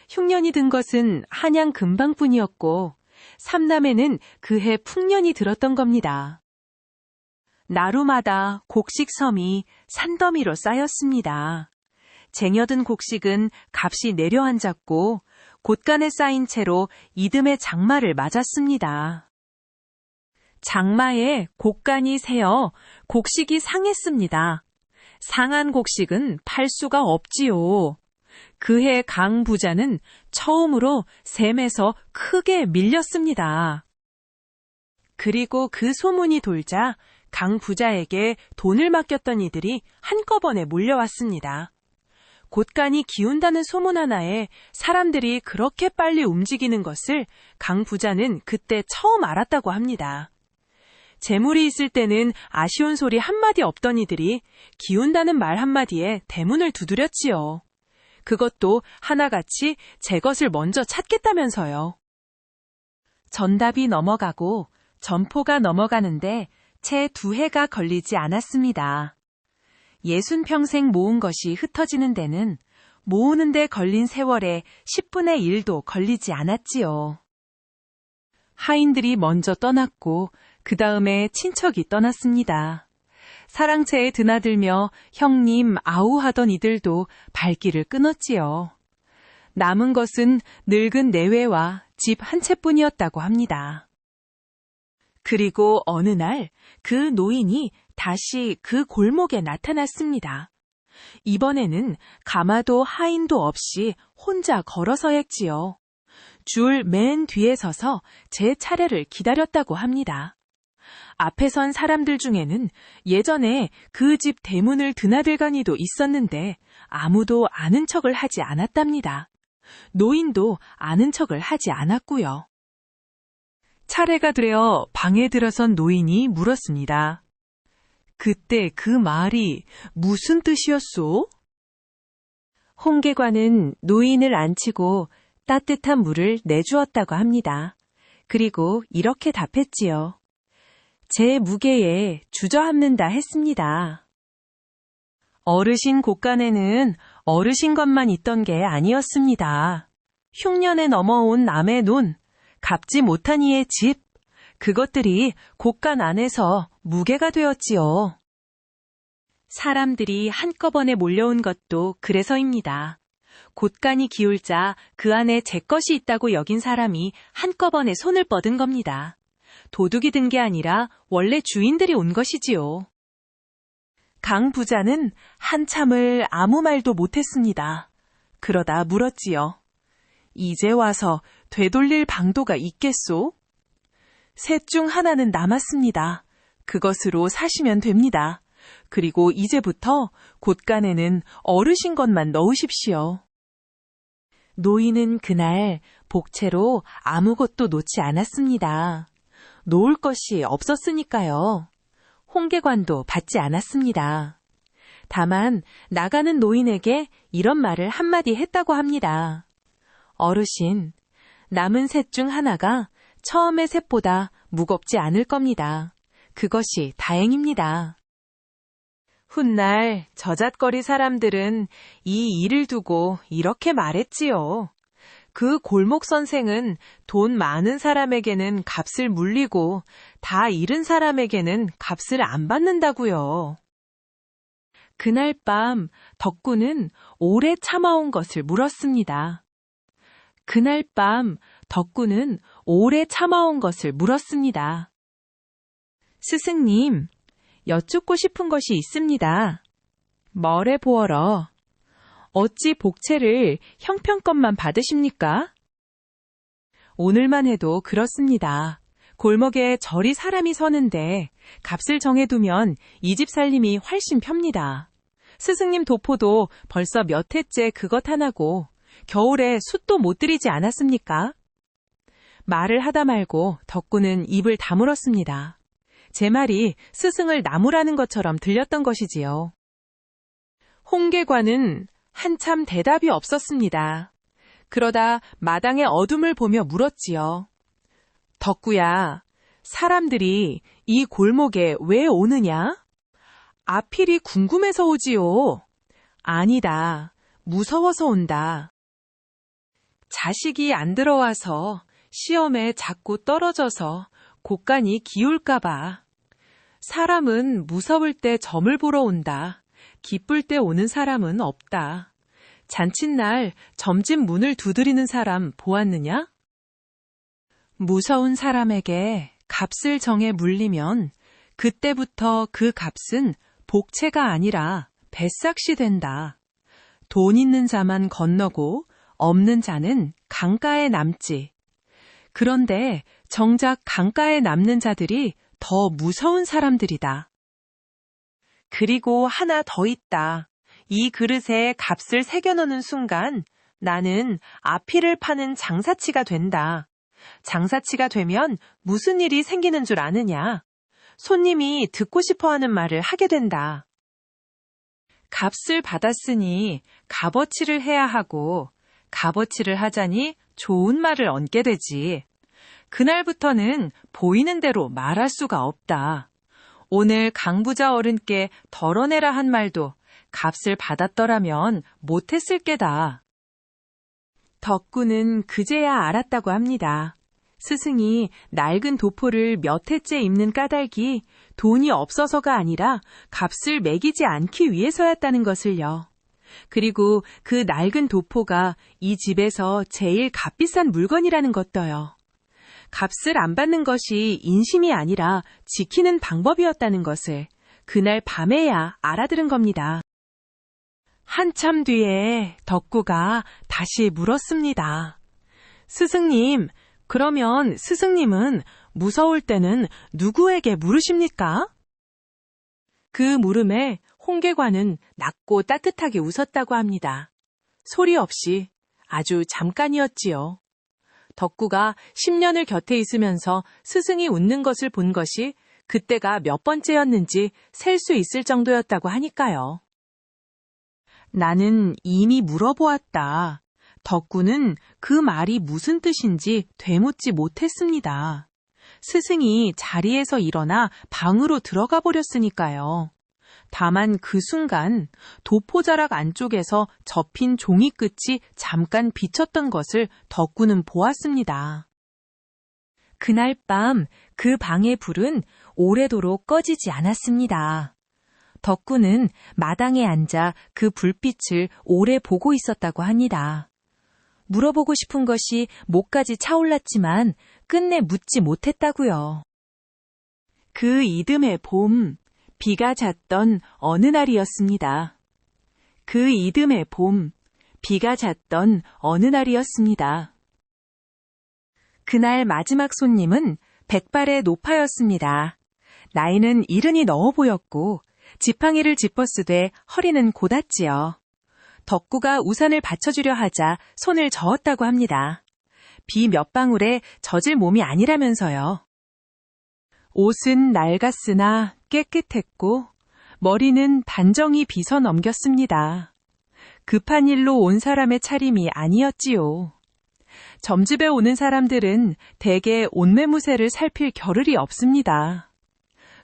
흉년이 든 것은 한양 근방뿐이었고 삼남에는 그해 풍년이 들었던 겁니다. 나루마다 곡식섬이 산더미로 쌓였습니다. 쟁여든 곡식은 값이 내려앉았고 곳간에 쌓인 채로 이듬해 장마를 맞았습니다. 장마에 곡간이 새어 곡식이 상했습니다. 상한 곡식은 팔 수가 없지요. 그해 강 부자는 처음으로 셈에서 크게 밀렸습니다. 그리고 그 소문이 돌자 강 부자에게 돈을 맡겼던 이들이 한꺼번에 몰려왔습니다. 곳간이 기운다는 소문 하나에 사람들이 그렇게 빨리 움직이는 것을 강 부자는 그때 처음 알았다고 합니다. 재물이 있을 때는 아쉬운 소리 한마디 없던 이들이 기운다는 말 한마디에 대문을 두드렸지요. 그것도 하나같이 제 것을 먼저 찾겠다면서요. 전답이 넘어가고 전포가 넘어가는데 채 2해가 걸리지 않았습니다. 60평생 모은 것이 흩어지는 데는 모으는 데 걸린 세월에 10분의 1도 걸리지 않았지요. 하인들이 먼저 떠났고 그 다음에 친척이 떠났습니다. 사랑채에 드나들며 형님 아우하던 이들도 발길을 끊었지요. 남은 것은 늙은 내외와 집 한 채뿐이었다고 합니다. 그리고 어느 날 그 노인이 다시 그 골목에 나타났습니다. 이번에는 가마도 하인도 없이 혼자 걸어서 했지요. 줄 맨 뒤에 서서 제 차례를 기다렸다고 합니다. 앞에 선 사람들 중에는 예전에 그 집 대문을 드나들간 이도 있었는데 아무도 아는 척을 하지 않았답니다. 노인도 아는 척을 하지 않았고요. 차례가 되어 방에 들어선 노인이 물었습니다. 그때 그 말이 무슨 뜻이었소? 홍계관은 노인을 앉히고 따뜻한 물을 내주었다고 합니다. 그리고 이렇게 답했지요. 제 무게에 주저앉는다 했습니다. 어르신 곳간에는 어르신 것만 있던 게 아니었습니다. 흉년에 넘어온 남의 논, 갚지 못한 이의 집, 그것들이 곳간 안에서 무게가 되었지요. 사람들이 한꺼번에 몰려온 것도 그래서입니다. 곳간이 기울자 그 안에 제 것이 있다고 여긴 사람이 한꺼번에 손을 뻗은 겁니다. 도둑이 든 게 아니라 원래 주인들이 온 것이지요. 강 부자는 한참을 아무 말도 못했습니다. 그러다 물었지요. 이제 와서 되돌릴 방도가 있겠소? 셋 중 하나는 남았습니다. 그것으로 사시면 됩니다. 그리고 이제부터 곳간에는 어르신 것만 넣으십시오. 노인은 그날 복채로 아무것도 놓지 않았습니다. 놓을 것이 없었으니까요. 홍계관도 받지 않았습니다. 다만 나가는 노인에게 이런 말을 한마디 했다고 합니다. 어르신, 남은 셋 중 하나가 처음의 셋보다 무겁지 않을 겁니다. 그것이 다행입니다. 훗날 저잣거리 사람들은 이 일을 두고 이렇게 말했지요. 그 골목 선생은 돈 많은 사람에게는 값을 물리고 다 잃은 사람에게는 값을 안 받는다고요. 그날 밤 덕구는 오래 참아온 것을 물었습니다. 그날 밤 덕구는 오래 참아온 것을 물었습니다. 스승님, 여쭙고 싶은 것이 있습니다. 뭐래 보어러? 어찌 복채를 형편껏만 받으십니까? 오늘만 해도 그렇습니다. 골목에 저리 사람이 서는데 값을 정해두면 이 집 살림이 훨씬 펴니다. 스승님 도포도 벌써 몇 해째 그것 하나고 겨울에 숯도 못 들이지 않았습니까? 말을 하다 말고 덕구는 입을 다물었습니다. 제 말이 스승을 나무라는 것처럼 들렸던 것이지요. 홍계관은 한참 대답이 없었습니다. 그러다 마당의 어둠을 보며 물었지요. 덕구야, 사람들이 이 골목에 왜 오느냐? 아필이 궁금해서 오지요. 아니다, 무서워서 온다. 자식이 안 들어와서 시험에 자꾸 떨어져서 곳간이 기울까봐. 사람은 무서울 때 점을 보러 온다. 기쁠 때 오는 사람은 없다. 잔칫날 점집 문을 두드리는 사람 보았느냐? 무서운 사람에게 값을 정해 물리면 그때부터 그 값은 복채가 아니라 뱃삭시 된다. 돈 있는 자만 건너고 없는 자는 강가에 남지. 그런데 정작 강가에 남는 자들이 더 무서운 사람들이다. 그리고 하나 더 있다. 이 그릇에 값을 새겨넣는 순간 나는 아필을 파는 장사치가 된다. 장사치가 되면 무슨 일이 생기는 줄 아느냐? 손님이 듣고 싶어하는 말을 하게 된다. 값을 받았으니 값어치를 해야 하고 값어치를 하자니 좋은 말을 얻게 되지. 그날부터는 보이는 대로 말할 수가 없다. 오늘 강부자 어른께 덜어내라 한 말도 값을 받았더라면 못했을 게다. 덕구는 그제야 알았다고 합니다. 스승이 낡은 도포를 몇 해째 입는 까닭이 돈이 없어서가 아니라 값을 매기지 않기 위해서였다는 것을요. 그리고 그 낡은 도포가 이 집에서 제일 값비싼 물건이라는 것도요. 값을 안 받는 것이 인심이 아니라 지키는 방법이었다는 것을 그날 밤에야 알아들은 겁니다. 한참 뒤에 덕구가 다시 물었습니다. 스승님, 그러면 스승님은 무서울 때는 누구에게 물으십니까? 그 물음에 홍계관은 낮고 따뜻하게 웃었다고 합니다. 소리 없이 아주 잠깐이었지요. 덕구가 10년을 곁에 있으면서 스승이 웃는 것을 본 것이 그때가 몇 번째였는지 셀 수 있을 정도였다고 하니까요. 나는 이미 물어보았다. 덕구는 그 말이 무슨 뜻인지 되묻지 못했습니다. 스승이 자리에서 일어나 방으로 들어가 버렸으니까요. 다만 그 순간 도포자락 안쪽에서 접힌 종이 끝이 잠깐 비쳤던 것을 덕구는 보았습니다. 그날 밤 그 방의 불은 오래도록 꺼지지 않았습니다. 덕구는 마당에 앉아 그 불빛을 오래 보고 있었다고 합니다. 물어보고 싶은 것이 목까지 차올랐지만 끝내 묻지 못했다고요. 그 이듬해 봄, 비가 잤던 어느 날이었습니다. 그 이듬해 봄, 비가 잤던 어느 날이었습니다. 그날 마지막 손님은 백발의 노파였습니다. 나이는 70이 넘어 보였고 지팡이를 짚어쓰되 허리는 곧았지요. 덕구가 우산을 받쳐주려 하자 손을 저었다고 합니다. 비 몇 방울에 젖을 몸이 아니라면서요. 옷은 낡았으나 깨끗했고 머리는 단정히 빗어 넘겼습니다. 급한 일로 온 사람의 차림이 아니었지요. 점집에 오는 사람들은 대개 옷매무새를 살필 겨를이 없습니다.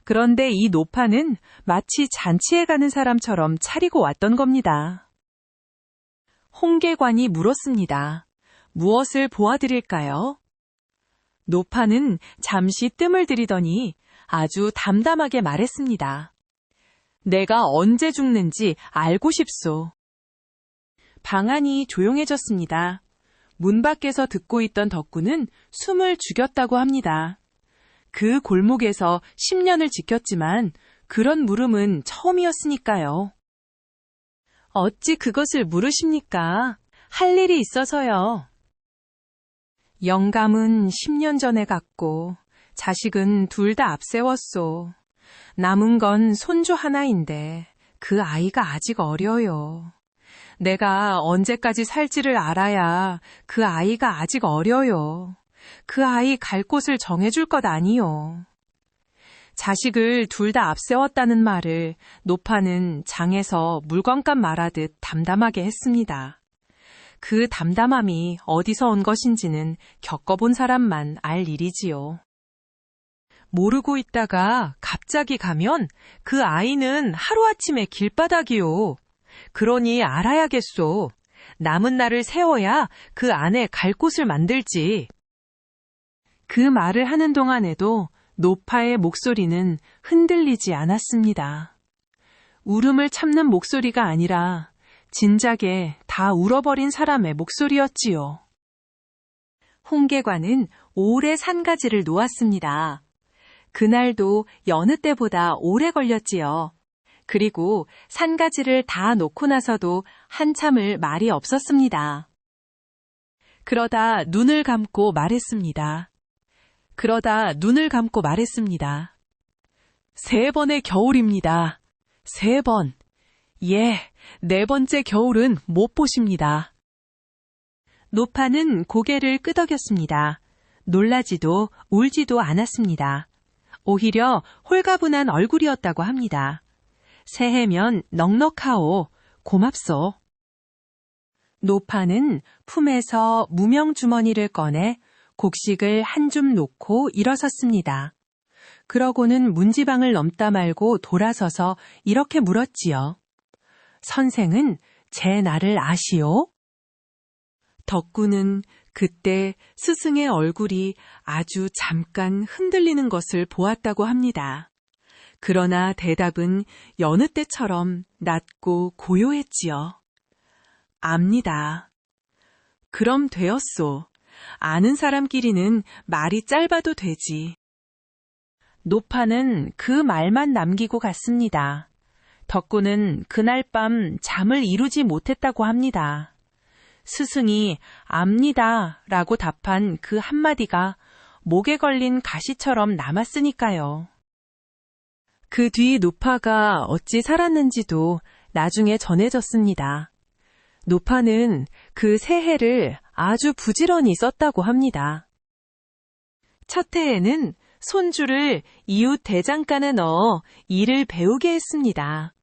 그런데 이 노파는 마치 잔치에 가는 사람처럼 차리고 왔던 겁니다. 홍계관이 물었습니다. 무엇을 보아드릴까요? 노파는 잠시 뜸을 들이더니 아주 담담하게 말했습니다. 내가 언제 죽는지 알고 싶소. 방안이 조용해졌습니다. 문 밖에서 듣고 있던 덕구는 숨을 죽였다고 합니다. 그 골목에서 10년을 지켰지만 그런 물음은 처음이었으니까요. 어찌 그것을 물으십니까? 할 일이 있어서요. 영감은 10년 전에 갔고 자식은 둘 다 앞세웠소. 남은 건 손주 하나인데 그 아이가 아직 어려요. 내가 언제까지 살지를 알아야 그 아이가 아직 어려요. 그 아이 갈 곳을 정해줄 것 아니요. 자식을 둘 다 앞세웠다는 말을 노파는 장에서 물건값 말하듯 담담하게 했습니다. 그 담담함이 어디서 온 것인지는 겪어본 사람만 알 일이지요. 모르고 있다가 갑자기 가면 그 아이는 하루아침에 길바닥이요. 그러니 알아야겠소. 남은 날을 세워야 그 안에 갈 곳을 만들지. 그 말을 하는 동안에도 노파의 목소리는 흔들리지 않았습니다. 울음을 참는 목소리가 아니라 진작에 다 울어버린 사람의 목소리였지요. 홍계관은 오래 산가지를 놓았습니다. 그날도 여느 때보다 오래 걸렸지요. 그리고 산가지를 다 놓고 나서도 한참을 말이 없었습니다. 그러다 눈을 감고 말했습니다. 3번의 겨울입니다. 3번. 예, 4번째 겨울은 못 보십니다. 노파는 고개를 끄덕였습니다. 놀라지도 울지도 않았습니다. 오히려 홀가분한 얼굴이었다고 합니다. 새해면 넉넉하오. 고맙소. 노파는 품에서 무명주머니를 꺼내 곡식을 한 줌 놓고 일어섰습니다. 그러고는 문지방을 넘다 말고 돌아서서 이렇게 물었지요. 선생은 제 나를 아시오? 덕구는 그때 스승의 얼굴이 아주 잠깐 흔들리는 것을 보았다고 합니다. 그러나 대답은 여느 때처럼 낮고 고요했지요. 압니다. 그럼 되었소. 아는 사람끼리는 말이 짧아도 되지. 노파는 그 말만 남기고 갔습니다. 덕구는 그날 밤 잠을 이루지 못했다고 합니다. 스승이 압니다 라고 답한 그 한마디가 목에 걸린 가시처럼 남았으니까요. 그 뒤 노파가 어찌 살았는지도 나중에 전해졌습니다. 노파는 그 새해를 아주 부지런히 썼다고 합니다. 첫 해에는 손주를 이웃 대장간에 넣어 일을 배우게 했습니다.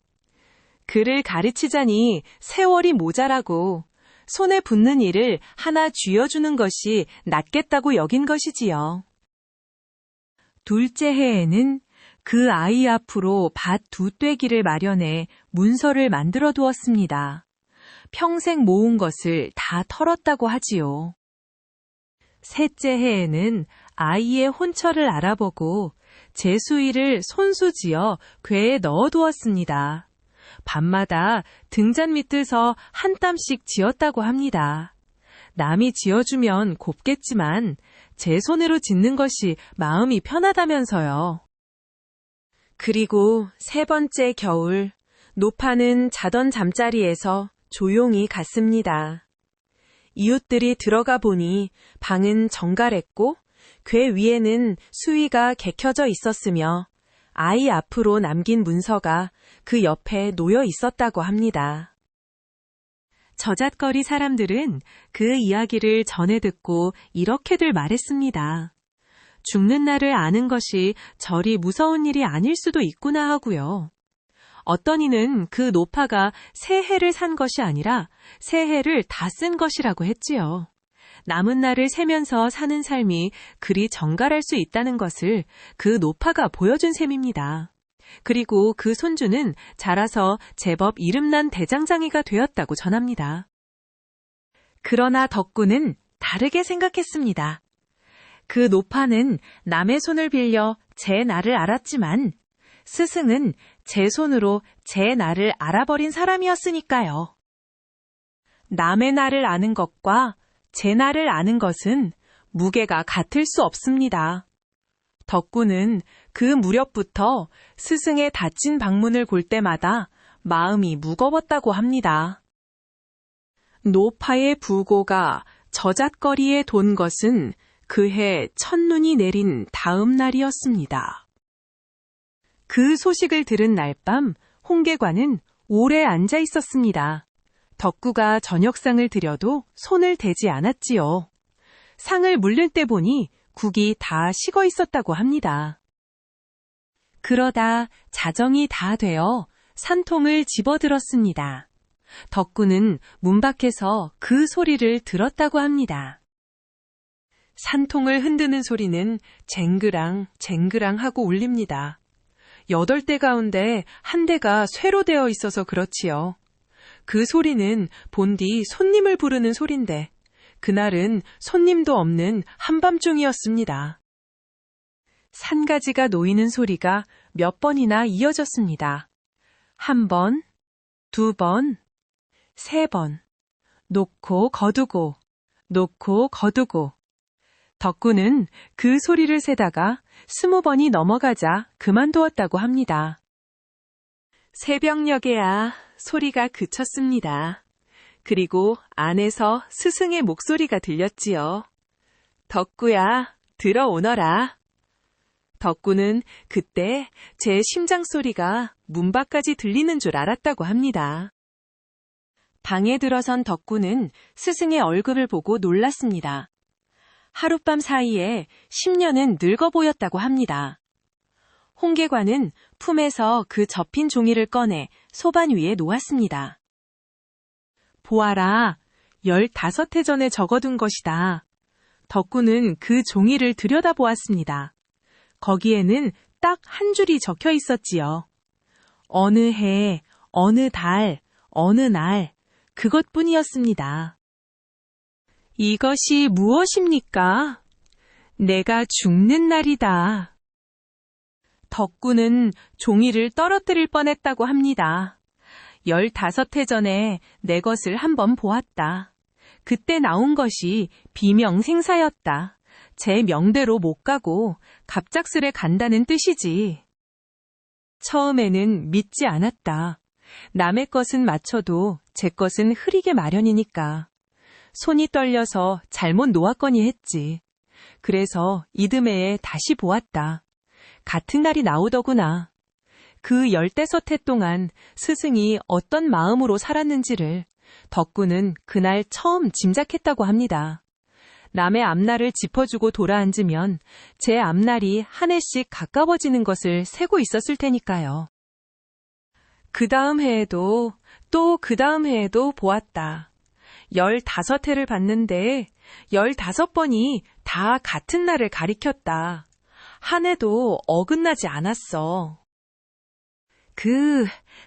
그를 가르치자니 세월이 모자라고 손에 붙는 일을 하나 쥐어주는 것이 낫겠다고 여긴 것이지요. 둘째 해에는 그 아이 앞으로 밭 2떼기를 마련해 문서를 만들어 두었습니다. 평생 모은 것을 다 털었다고 하지요. 셋째 해에는 아이의 혼처를 알아보고 제수이를 손수지어 궤에 넣어두었습니다. 밤마다 등잔 밑에서 한 땀씩 지었다고 합니다. 남이 지어주면 곱겠지만 제 손으로 짓는 것이 마음이 편하다면서요. 그리고 3번째 겨울, 노파는 자던 잠자리에서 조용히 갔습니다. 이웃들이 들어가 보니 방은 정갈했고 궤 위에는 수위가 개켜져 있었으며 아이 앞으로 남긴 문서가 그 옆에 놓여 있었다고 합니다. 저잣거리 사람들은 그 이야기를 전해 듣고 이렇게들 말했습니다. 죽는 날을 아는 것이 저리 무서운 일이 아닐 수도 있구나 하고요. 어떤 이는 그 노파가 새해를 산 것이 아니라 새해를 다 쓴 것이라고 했지요. 남은 날을 세면서 사는 삶이 그리 정갈할 수 있다는 것을 그 노파가 보여준 셈입니다. 그리고 그 손주는 자라서 제법 이름난 대장장이가 되었다고 전합니다. 그러나 덕구는 다르게 생각했습니다. 그 노파는 남의 손을 빌려 제 나를 알았지만 스승은 제 손으로 제 나를 알아버린 사람이었으니까요. 남의 나를 아는 것과 제 나를 아는 것은 무게가 같을 수 없습니다. 덕구는 그 무렵부터 스승의 닫힌 방문을 골 때마다 마음이 무거웠다고 합니다. 노파의 부고가 저잣거리에 돈 것은 그해 첫눈이 내린 다음 날이었습니다. 그 소식을 들은 날 밤 홍계관은 오래 앉아 있었습니다. 덕구가 저녁상을 드려도 손을 대지 않았지요. 상을 물릴 때 보니 국이 다 식어 있었다고 합니다. 그러다 자정이 다 되어 산통을 집어들었습니다. 덕구는 문 밖에서 그 소리를 들었다고 합니다. 산통을 흔드는 소리는 쟁그랑 쟁그랑 하고 울립니다. 8대 가운데 한 대가 쇠로 되어 있어서 그렇지요. 그 소리는 본디 손님을 부르는 소린데 그날은 손님도 없는 한밤중이었습니다. 산가지가 놓이는 소리가 몇 번이나 이어졌습니다. 1번, 2번, 3번, 놓고 거두고, 놓고 거두고. 덕구는 그 소리를 세다가 20번이 넘어가자 그만두었다고 합니다. 새벽녘에야 소리가 그쳤습니다. 그리고 안에서 스승의 목소리가 들렸지요. 덕구야, 들어오너라. 덕구는 그때 제 심장 소리가 문 밖까지 들리는 줄 알았다고 합니다. 방에 들어선 덕구는 스승의 얼굴을 보고 놀랐습니다. 하룻밤 사이에 10년은 늙어 보였다고 합니다. 홍계관은 품에서 그 접힌 종이를 꺼내 소반 위에 놓았습니다. 보아라, 15해 전에 적어둔 것이다. 덕구는 그 종이를 들여다보았습니다. 거기에는 딱 한 줄이 적혀 있었지요. 어느 해, 어느 달, 어느 날, 그것뿐이었습니다. 이것이 무엇입니까? 내가 죽는 날이다. 덕구는 종이를 떨어뜨릴 뻔했다고 합니다. 15해 전에 내 것을 한번 보았다. 그때 나온 것이 비명생사였다. 제 명대로 못 가고 갑작스레 간다는 뜻이지. 처음에는 믿지 않았다. 남의 것은 맞춰도 제 것은 흐리게 마련이니까. 손이 떨려서 잘못 놓았거니 했지. 그래서 이듬해에 다시 보았다. 같은 날이 나오더구나. 그 15해 동안 스승이 어떤 마음으로 살았는지를 덕구는 그날 처음 짐작했다고 합니다. 남의 앞날을 짚어주고 돌아앉으면 제 앞날이 한 해씩 가까워지는 것을 세고 있었을 테니까요. 그 다음 해에도 또 그 다음 해에도 보았다. 15해를 봤는데 15번이 다 같은 날을 가리켰다. 한 해도 어긋나지 않았어.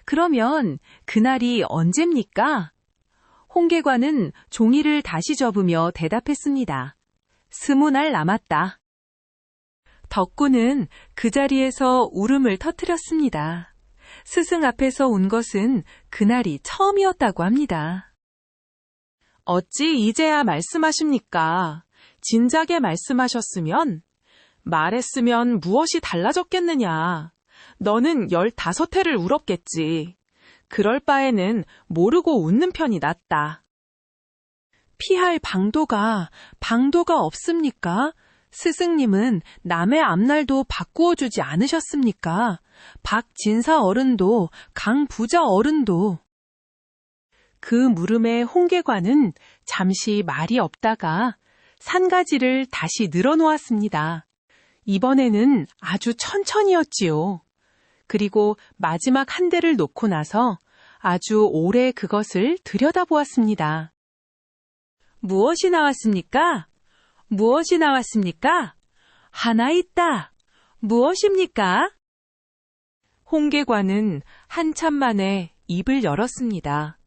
그러면 그날이 언제입니까? 홍계관은 종이를 다시 접으며 대답했습니다. 20날 남았다. 덕구는 그 자리에서 울음을 터뜨렸습니다. 스승 앞에서 운 것은 그날이 처음이었다고 합니다. 어찌 이제야 말씀하십니까? 진작에 말씀하셨으면, 말했으면 무엇이 달라졌겠느냐. 너는 15해를 울었겠지. 그럴 바에는 모르고 웃는 편이 낫다. 피할 방도가 없습니까? 스승님은 남의 앞날도 바꾸어 주지 않으셨습니까? 박진사 어른도 강부자 어른도. 그 물음에 홍계관은 잠시 말이 없다가 산가지를 다시 늘어놓았습니다. 이번에는 아주 천천히였지요. 그리고 마지막 한 대를 놓고 나서 아주 오래 그것을 들여다보았습니다. 무엇이 나왔습니까? 무엇이 나왔습니까? 하나 있다. 무엇입니까? 홍계관은 한참 만에 입을 열었습니다.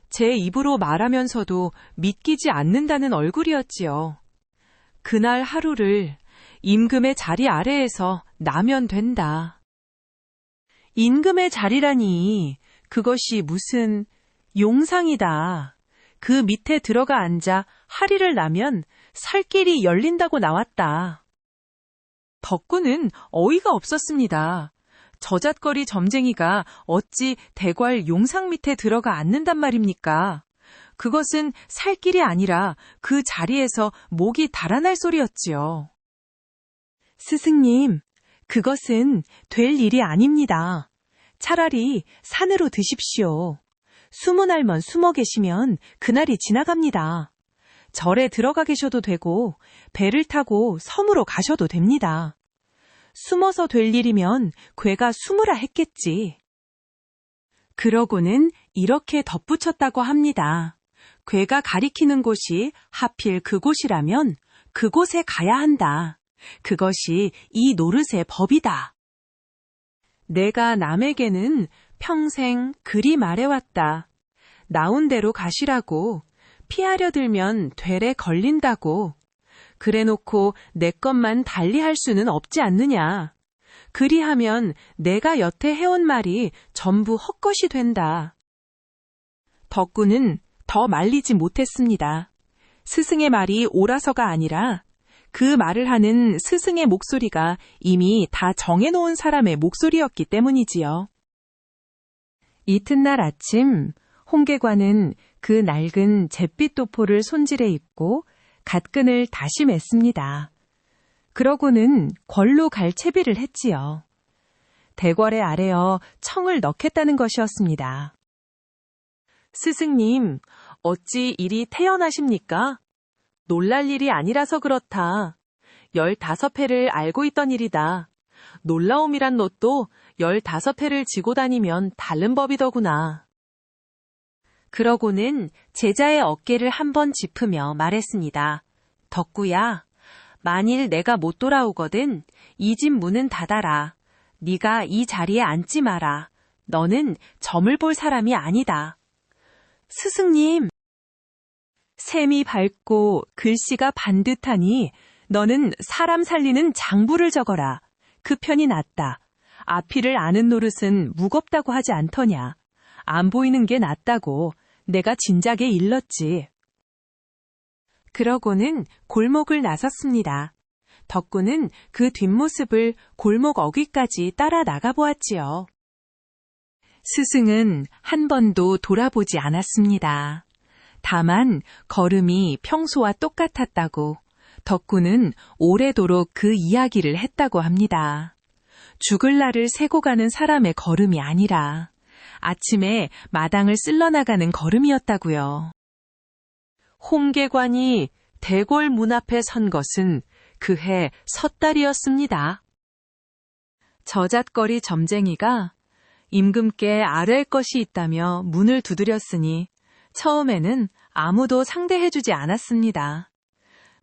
제 입으로 말하면서도 믿기지 않는다는 얼굴이었지요. 그날 하루를 임금의 자리 아래에서 나면 된다. 임금의 자리라니 그것이 무슨 용상이다. 그 밑에 들어가 앉아 하리를 나면 살 길이 열린다고 나왔다. 덕구는 어이가 없었습니다. 저잣거리 점쟁이가 어찌 대궐 용상 밑에 들어가 앉는단 말입니까? 그것은 살 길이 아니라 그 자리에서 목이 달아날 소리였지요. 스승님, 그것은 될 일이 아닙니다. 차라리 산으로 드십시오. 20알만 숨어 계시면 그날이 지나갑니다. 절에 들어가 계셔도 되고 배를 타고 섬으로 가셔도 됩니다. 숨어서 될 일이면 괴가 숨으라 했겠지. 그러고는 이렇게 덧붙였다고 합니다. 괴가 가리키는 곳이 하필 그곳이라면 그곳에 가야 한다. 그것이 이 노릇의 법이다. 내가 남에게는 평생 그리 말해왔다. 나온 대로 가시라고. 피하려 들면 되레 걸린다고. 그래놓고 내 것만 달리할 수는 없지 않느냐. 그리하면 내가 여태 해온 말이 전부 헛것이 된다. 덕구는 더 말리지 못했습니다. 스승의 말이 옳아서가 아니라 그 말을 하는 스승의 목소리가 이미 다 정해놓은 사람의 목소리였기 때문이지요. 이튿날 아침 홍계관은 그 낡은 잿빛 도포를 손질해 입고 갓끈을 다시 맸습니다. 그러고는 궐로 갈 채비를 했지요. 대궐에 아래어 청을 넣겠다는 것이었습니다. 스승님, 어찌 이리 태연하십니까? 놀랄 일이 아니라서 그렇다. 15회를 알고 있던 일이다. 놀라움이란 롯도 15회를 지고 다니면 다른 법이더구나. 그러고는 제자의 어깨를 한번 짚으며 말했습니다. 덕구야, 만일 내가 못 돌아오거든 이 집 문은 닫아라. 네가 이 자리에 앉지 마라. 너는 점을 볼 사람이 아니다. 스승님, 셈이 밝고 글씨가 반듯하니 너는 사람 살리는 장부를 적어라. 그 편이 낫다. 앞이를 아는 노릇은 무겁다고 하지 않더냐. 안 보이는 게 낫다고 내가 진작에 일렀지. 그러고는 골목을 나섰습니다. 덕구는 그 뒷모습을 골목 어귀까지 따라 나가보았지요. 스승은 한 번도 돌아보지 않았습니다. 다만 걸음이 평소와 똑같았다고 덕구는 오래도록 그 이야기를 했다고 합니다. 죽을 날을 세고 가는 사람의 걸음이 아니라 아침에 마당을 쓸러나가는 걸음이었다고요. 홍계관이 대궐 문 앞에 선 것은 그해 섣달이었습니다. 저잣거리 점쟁이가 임금께 아뢰할 것이 있다며 문을 두드렸으니 처음에는 아무도 상대해주지 않았습니다.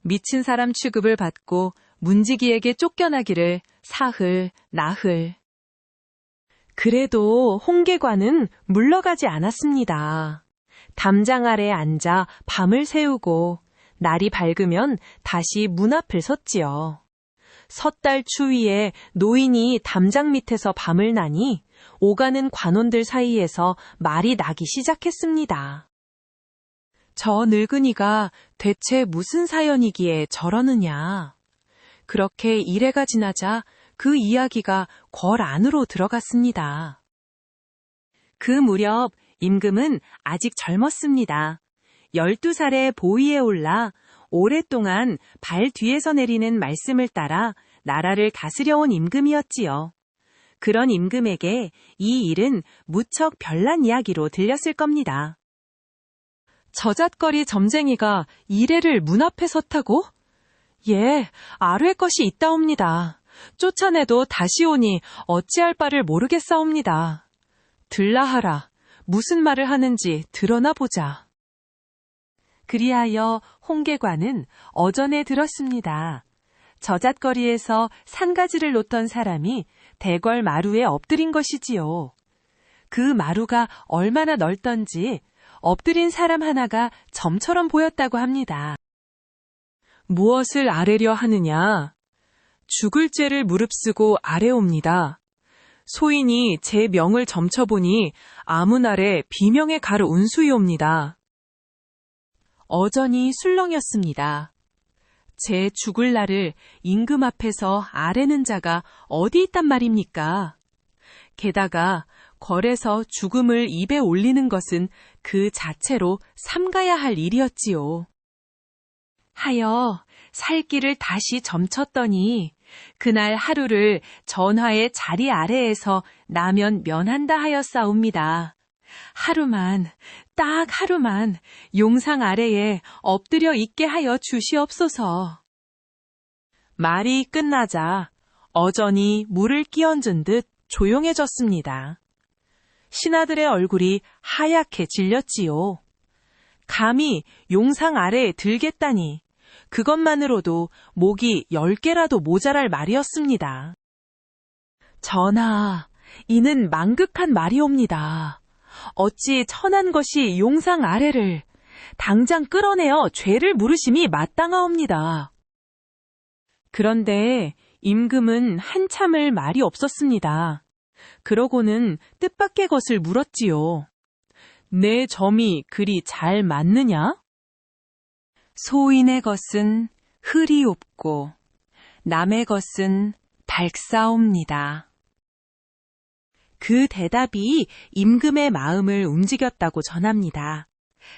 미친 사람 취급을 받고 문지기에게 쫓겨나기를 사흘, 나흘. 그래도 홍계관은 물러가지 않았습니다. 담장 아래에 앉아 밤을 새우고 날이 밝으면 다시 문 앞을 섰지요. 섣달 추위에 노인이 담장 밑에서 밤을 나니 오가는 관원들 사이에서 말이 나기 시작했습니다. 저 늙은이가 대체 무슨 사연이기에 저러느냐. 그렇게 이래가 지나자 그 이야기가 궐 안으로 들어갔습니다. 그 무렵 임금은 아직 젊었습니다. 12살에 보위에 올라 오랫동안 발 뒤에서 내리는 말씀을 따라 나라를 다스려온 임금이었지요. 그런 임금에게 이 일은 무척 별난 이야기로 들렸을 겁니다. 저잣거리 점쟁이가 이래를 문 앞에 섰다고? 예, 아뢰 것이 있다옵니다. 쫓아내도 다시 오니 어찌할 바를 모르겠사옵니다. 들라하라. 무슨 말을 하는지 드러나 보자. 그리하여 홍계관은 어전에 들었습니다. 저잣거리에서 산가지를 놓던 사람이 대궐 마루에 엎드린 것이지요. 그 마루가 얼마나 넓던지 엎드린 사람 하나가 점처럼 보였다고 합니다. 무엇을 아뢰려 하느냐? 죽을 죄를 무릅쓰고 아뢰옵니다. 소인이 제 명을 점쳐보니 아무 날에 비명의 가루 운수이옵니다. 어전이 술렁였습니다. 제 죽을 날을 임금 앞에서 아뢰는 자가 어디 있단 말입니까? 게다가 궐에서 죽음을 입에 올리는 것은 그 자체로 삼가야 할 일이었지요. 하여 살 길을 다시 점쳤더니 그날 하루를 전하의 자리 아래에서 나면 면한다 하였사옵니다. 하루만, 딱 하루만 용상 아래에 엎드려 있게 하여 주시옵소서. 말이 끝나자 어전이 물을 끼얹은 듯 조용해졌습니다. 신하들의 얼굴이 하얗게 질렸지요. 감히 용상 아래에 들겠다니 그것만으로도 목이 10개라도 모자랄 말이었습니다. 전하, 이는 망극한 말이옵니다. 어찌 천한 것이 용상 아래를 당장 끌어내어 죄를 물으심이 마땅하옵니다. 그런데 임금은 한참을 말이 없었습니다. 그러고는 뜻밖의 것을 물었지요. 내 점이 그리 잘 맞느냐? 소인의 것은 흐리옵고 남의 것은 밝사옵니다. 그 대답이 임금의 마음을 움직였다고 전합니다.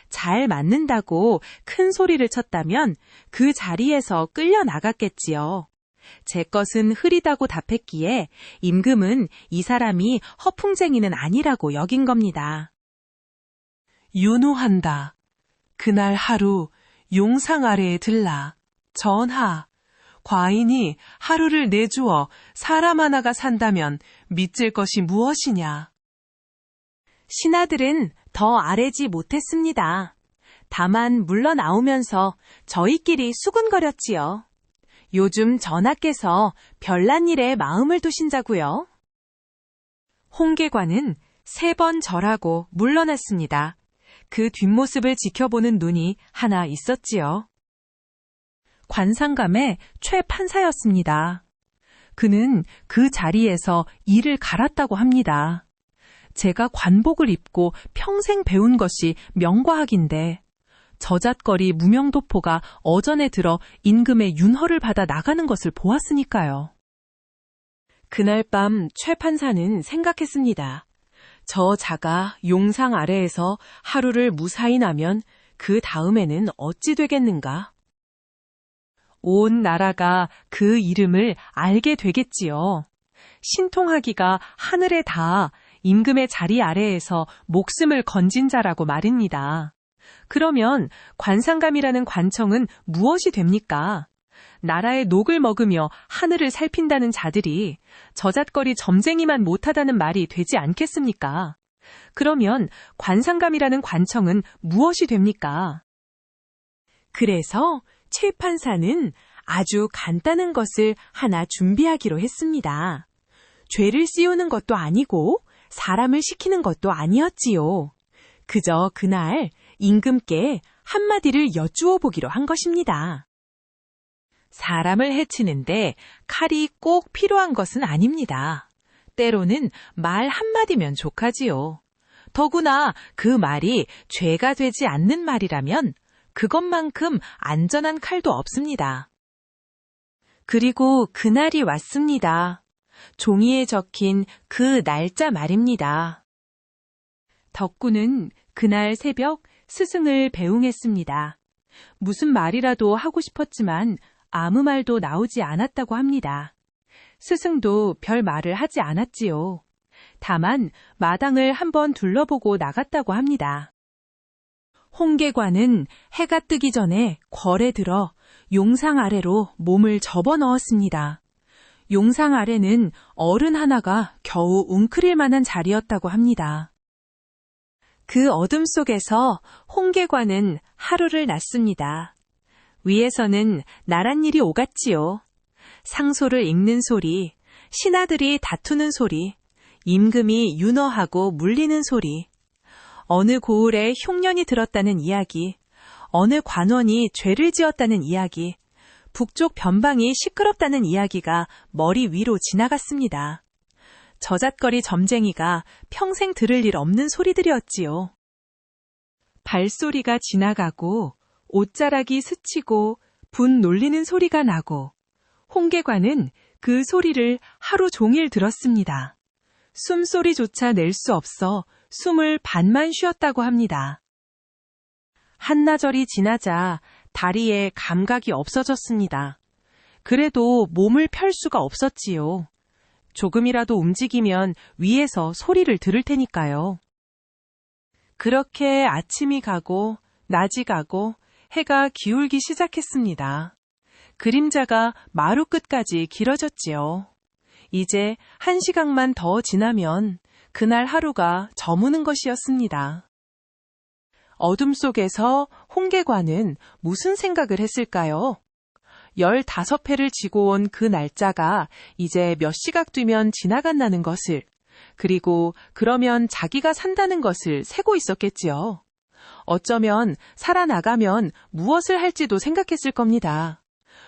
잘 맞는다고 큰 소리를 쳤다면 그 자리에서 끌려 나갔겠지요. 제 것은 흐리다고 답했기에 임금은 이 사람이 허풍쟁이는 아니라고 여긴 겁니다. 윤호한다. 그날 하루 용상 아래에 들라. 전하, 과인이 하루를 내주어 사람 하나가 산다면 믿을 것이 무엇이냐? 신하들은 더 아뢰지 못했습니다. 다만 물러나오면서 저희끼리 수군거렸지요. 요즘 전하께서 별난 일에 마음을 두신자고요. 홍계관은 3번 절하고 물러났습니다. 그 뒷모습을 지켜보는 눈이 하나 있었지요. 관상감의 최 판사였습니다. 그는 그 자리에서 이를 갈았다고 합니다. 제가 관복을 입고 평생 배운 것이 명과학인데 저잣거리 무명도포가 어전에 들어 임금의 윤허를 받아 나가는 것을 보았으니까요. 그날 밤 최 판사는 생각했습니다. 저 자가 용상 아래에서 하루를 무사히 나면 그 다음에는 어찌 되겠는가? 온 나라가 그 이름을 알게 되겠지요. 신통하기가 하늘에 닿아 임금의 자리 아래에서 목숨을 건진 자라고 말입니다. 그러면 관상감이라는 관청은 무엇이 됩니까? 나라의 녹을 먹으며 하늘을 살핀다는 자들이 저잣거리 점쟁이만 못하다는 말이 되지 않겠습니까? 그러면 관상감이라는 관청은 무엇이 됩니까? 그래서 최 판사는 아주 간단한 것을 하나 준비하기로 했습니다. 죄를 씌우는 것도 아니고 사람을 시키는 것도 아니었지요. 그저 그날 임금께 한마디를 여쭈어 보기로 한 것입니다. 사람을 해치는데 칼이 꼭 필요한 것은 아닙니다. 때로는 말 한마디면 족하지요. 더구나 그 말이 죄가 되지 않는 말이라면 그것만큼 안전한 칼도 없습니다. 그리고 그날이 왔습니다. 종이에 적힌 그 날짜 말입니다. 덕구는 그날 새벽 스승을 배웅했습니다. 무슨 말이라도 하고 싶었지만 아무 말도 나오지 않았다고 합니다. 스승도 별 말을 하지 않았지요. 다만 마당을 한번 둘러보고 나갔다고 합니다. 홍계관은 해가 뜨기 전에 궐에 들어 용상 아래로 몸을 접어 넣었습니다. 용상 아래는 어른 하나가 겨우 웅크릴 만한 자리였다고 합니다. 그 어둠 속에서 홍계관은 하루를 났습니다. 위에서는 나란 일이 오갔지요. 상소를 읽는 소리, 신하들이 다투는 소리, 임금이 윤허하고 물리는 소리, 어느 고을에 흉년이 들었다는 이야기, 어느 관원이 죄를 지었다는 이야기, 북쪽 변방이 시끄럽다는 이야기가 머리 위로 지나갔습니다. 저잣거리 점쟁이가 평생 들을 일 없는 소리들이었지요. 발소리가 지나가고 옷자락이 스치고 분 놀리는 소리가 나고 홍계관은 그 소리를 하루 종일 들었습니다. 숨소리조차 낼 수 없어 숨을 반만 쉬었다고 합니다. 한나절이 지나자 다리에 감각이 없어졌습니다. 그래도 몸을 펼 수가 없었지요. 조금이라도 움직이면 위에서 소리를 들을 테니까요. 그렇게 아침이 가고 낮이 가고 해가 기울기 시작했습니다. 그림자가 마루 끝까지 길어졌지요. 이제 1시간만 더 지나면 그날 하루가 저무는 것이었습니다. 어둠 속에서 홍계관은 무슨 생각을 했을까요? 15회를 지고 온 그 날짜가 이제 몇 시각 뒤면 지나간다는 것을, 그리고 그러면 자기가 산다는 것을 세고 있었겠지요. 어쩌면 살아나가면 무엇을 할지도 생각했을 겁니다.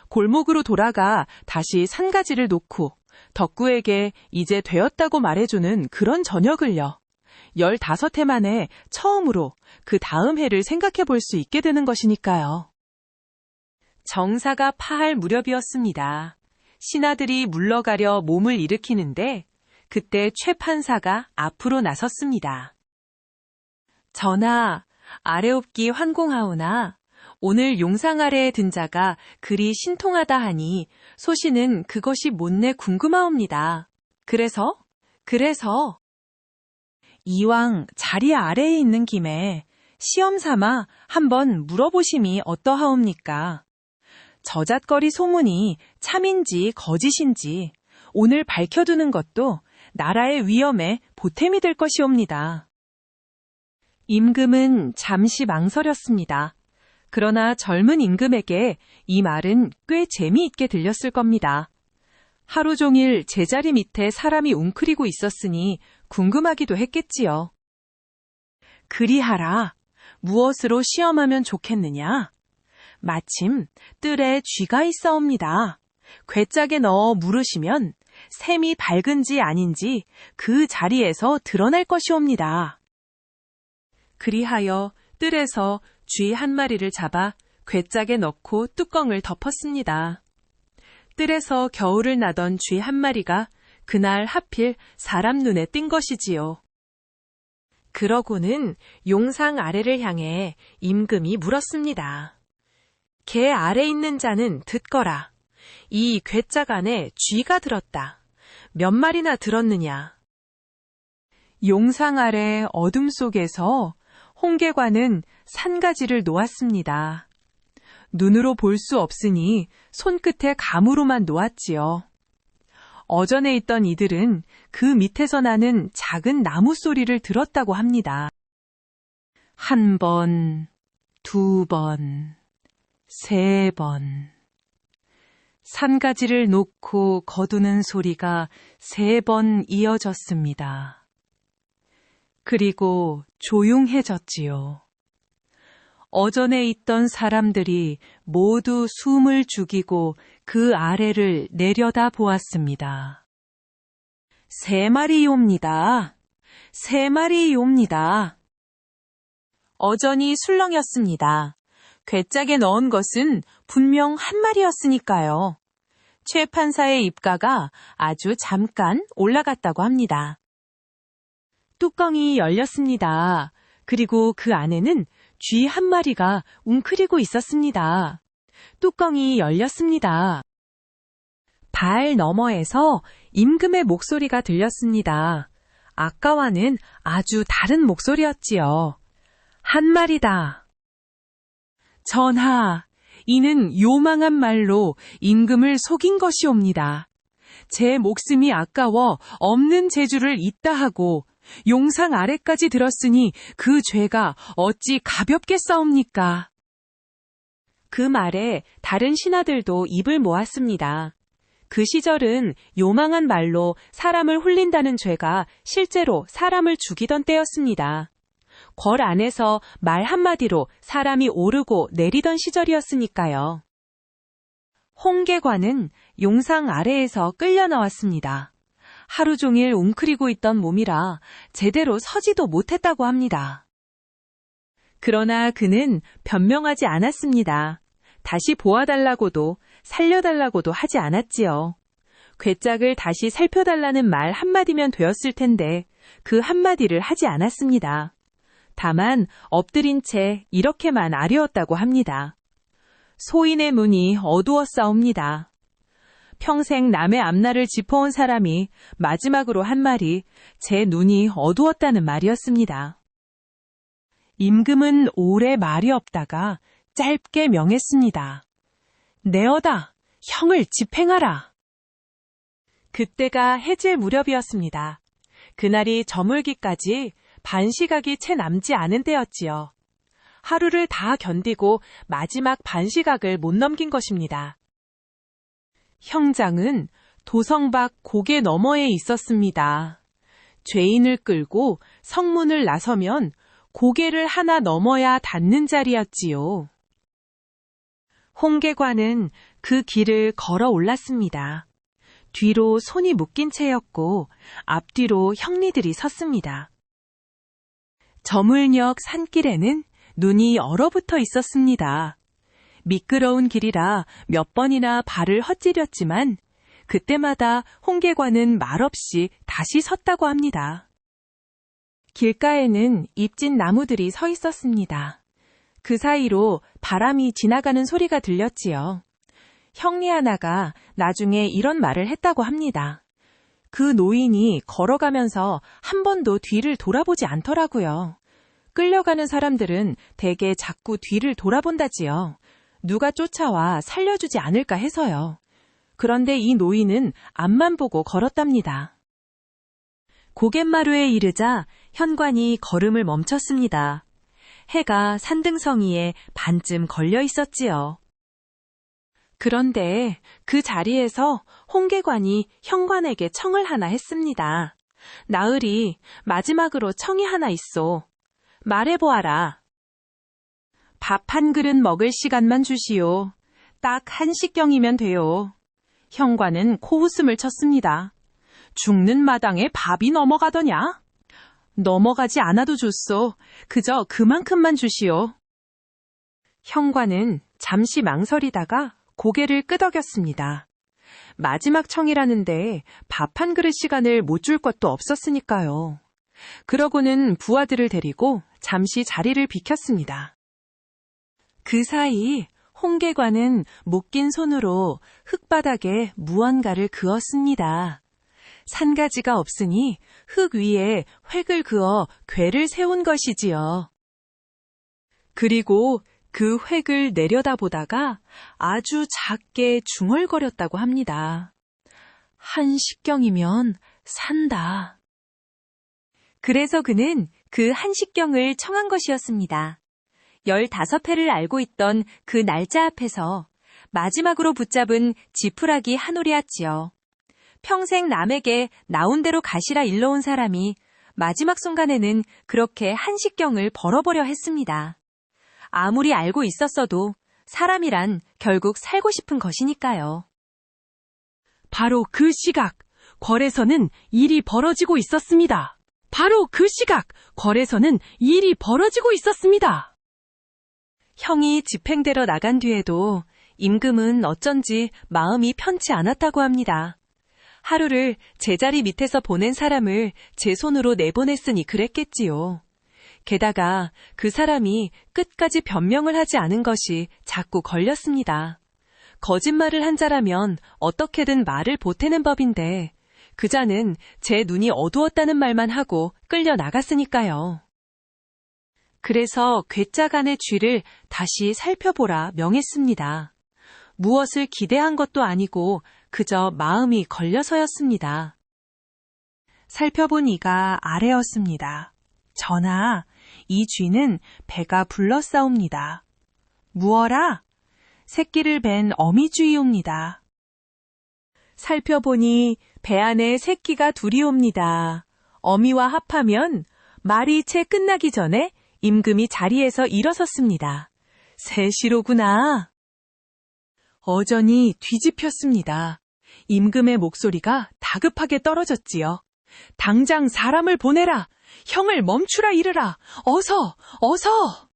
골목으로 돌아가 다시 산가지를 놓고 덕구에게 이제 되었다고 말해주는 그런 저녁을요. 15해 만에 처음으로 그 다음 해를 생각해 볼 수 있게 되는 것이니까요. 정사가 파할 무렵이었습니다. 신하들이 물러가려 몸을 일으키는데 그때 최 판사가 앞으로 나섰습니다. 전하, 아래옵기 환공하오나 오늘 용상 아래에 든 자가 그리 신통하다 하니 소신은 그것이 못내 궁금하옵니다. 그래서 이왕 자리 아래에 있는 김에 시험 삼아 한번 물어보심이 어떠하옵니까? 저잣거리 소문이 참인지 거짓인지 오늘 밝혀두는 것도 나라의 위엄에 보탬이 될 것이옵니다. 임금은 잠시 망설였습니다. 그러나 젊은 임금에게 이 말은 꽤 재미있게 들렸을 겁니다. 하루 종일 제자리 밑에 사람이 웅크리고 있었으니 궁금하기도 했겠지요. 그리하라. 무엇으로 시험하면 좋겠느냐? 마침 뜰에 쥐가 있사옵니다. 괴짝에 넣어 물으시면 샘이 밝은지 아닌지 그 자리에서 드러날 것이옵니다. 그리하여 뜰에서 쥐 한 마리를 잡아 괴짝에 넣고 뚜껑을 덮었습니다. 뜰에서 겨울을 나던 쥐 한 마리가 그날 하필 사람 눈에 띈 것이지요. 그러고는 용상 아래를 향해 임금이 물었습니다. 개 아래 있는 자는 듣거라. 이 괴짝 안에 쥐가 들었다. 몇 마리나 들었느냐? 용상 아래 어둠 속에서 홍계관은 산가지를 놓았습니다. 눈으로 볼 수 없으니 손끝에 감으로만 놓았지요. 어전에 있던 이들은 그 밑에서 나는 작은 나무 소리를 들었다고 합니다. 1번, 2번, 3번. 산가지를 놓고 거두는 소리가 3번 이어졌습니다. 그리고 조용해졌지요. 어전에 있던 사람들이 모두 숨을 죽이고 그 아래를 내려다 보았습니다. 3마리옵니다. 3마리옵니다. 어전이 술렁였습니다. 괴짝에 넣은 것은 분명 1마리였으니까요. 최 판사의 입가가 아주 잠깐 올라갔다고 합니다. 뚜껑이 열렸습니다. 그리고 그 안에는 쥐 1마리가 웅크리고 있었습니다. 뚜껑이 열렸습니다. 발 너머에서 임금의 목소리가 들렸습니다. 아까와는 아주 다른 목소리였지요. 1마리다. 전하, 이는 요망한 말로 임금을 속인 것이옵니다. 제 목숨이 아까워 없는 재주를 있다 하고 용상 아래까지 들었으니 그 죄가 어찌 가볍게 싸웁니까? 그 말에 다른 신하들도 입을 모았습니다. 그 시절은 요망한 말로 사람을 홀린다는 죄가 실제로 사람을 죽이던 때였습니다. 궐 안에서 말 한마디로 사람이 오르고 내리던 시절이었으니까요. 홍계관은 용상 아래에서 끌려 나왔습니다. 하루 종일 웅크리고 있던 몸이라 제대로 서지도 못했다고 합니다. 그러나 그는 변명하지 않았습니다. 다시 보아달라고도 살려달라고도 하지 않았지요. 괴짝을 다시 살펴달라는 말 한마디면 되었을 텐데 그 한마디를 하지 않았습니다. 다만 엎드린 채 이렇게만 아뢰었다고 합니다. 소인의 문이 어두웠사옵니다. 평생 남의 앞날을 짚어온 사람이 마지막으로 한 말이 제 눈이 어두웠다는 말이었습니다. 임금은 오래 말이 없다가 짧게 명했습니다. 내어다, 형을 집행하라. 그때가 해질 무렵이었습니다. 그날이 저물기까지 반시각이 채 남지 않은 때였지요. 하루를 다 견디고 마지막 반시각을 못 넘긴 것입니다. 형장은 도성 밖 고개 너머에 있었습니다. 죄인을 끌고 성문을 나서면 고개를 하나 넘어야 닿는 자리였지요. 홍계관은 그 길을 걸어 올랐습니다. 뒤로 손이 묶인 채였고 앞뒤로 형리들이 섰습니다. 저물녘 산길에는 눈이 얼어붙어 있었습니다. 미끄러운 길이라 몇 번이나 발을 헛디뎠지만 그때마다 홍계관은 말없이 다시 섰다고 합니다. 길가에는 잎진 나무들이 서 있었습니다. 그 사이로 바람이 지나가는 소리가 들렸지요. 형리 하나가 나중에 이런 말을 했다고 합니다. 그 노인이 걸어가면서 한 번도 뒤를 돌아보지 않더라고요. 끌려가는 사람들은 대개 자꾸 뒤를 돌아본다지요. 누가 쫓아와 살려주지 않을까 해서요. 그런데 이 노인은 앞만 보고 걸었답니다. 고갯마루에 이르자 현관이 걸음을 멈췄습니다. 해가 산등성이에 반쯤 걸려 있었지요. 그런데 그 자리에서 홍계관이 현관에게 청을 하나 했습니다. 나으리, 마지막으로 청이 하나 있소. 말해보아라. 밥 한 그릇 먹을 시간만 주시오. 딱 한식경이면 돼요. 현관은 코웃음을 쳤습니다. 죽는 마당에 밥이 넘어가더냐? 넘어가지 않아도 좋소. 그저 그만큼만 주시오. 현관은 잠시 망설이다가 고개를 끄덕였습니다. 마지막 청이라는데 밥 한 그릇 시간을 못 줄 것도 없었으니까요. 그러고는 부하들을 데리고 잠시 자리를 비켰습니다. 그 사이 홍계관은 묶인 손으로 흙바닥에 무언가를 그었습니다. 산가지가 없으니 흙 위에 획을 그어 궤를 세운 것이지요. 그리고 그 획을 내려다보다가 아주 작게 중얼거렸다고 합니다. 한식경이면 산다. 그래서 그는 그 한식경을 청한 것이었습니다. 15회를 알고 있던 그 날짜 앞에서 마지막으로 붙잡은 지푸라기 한 올이었지요. 평생 남에게 나온 대로 가시라 일러온 사람이 마지막 순간에는 그렇게 한식경을 벌어보려 했습니다. 아무리 알고 있었어도 사람이란 결국 살고 싶은 것이니까요. 바로 그 시각, 궐에서는 일이 벌어지고 있었습니다. 바로 그 시각, 궐에서는 일이 벌어지고 있었습니다. 형이 집행되러 나간 뒤에도 임금은 어쩐지 마음이 편치 않았다고 합니다. 하루를 제자리 밑에서 보낸 사람을 제 손으로 내보냈으니 그랬겠지요. 게다가 그 사람이 끝까지 변명을 하지 않은 것이 자꾸 걸렸습니다. 거짓말을 한 자라면 어떻게든 말을 보태는 법인데 그 자는 제 눈이 어두웠다는 말만 하고 끌려 나갔으니까요. 그래서 괴짜간의 쥐를 다시 살펴보라 명했습니다. 무엇을 기대한 것도 아니고 그저 마음이 걸려서였습니다. 살펴본 이가 아래였습니다. 전하, 이 쥐는 배가 불렀사옵니다. 무어라? 새끼를 뵌 어미쥐이옵니다. 살펴보니 배 안에 새끼가 둘이옵니다. 어미와 합하면 말이 채 끝나기 전에 임금이 자리에서 일어섰습니다. 셋이로구나. 어전이 뒤집혔습니다. 임금의 목소리가 다급하게 떨어졌지요. 당장 사람을 보내라! 형을 멈추라 이르라! 어서! 어서!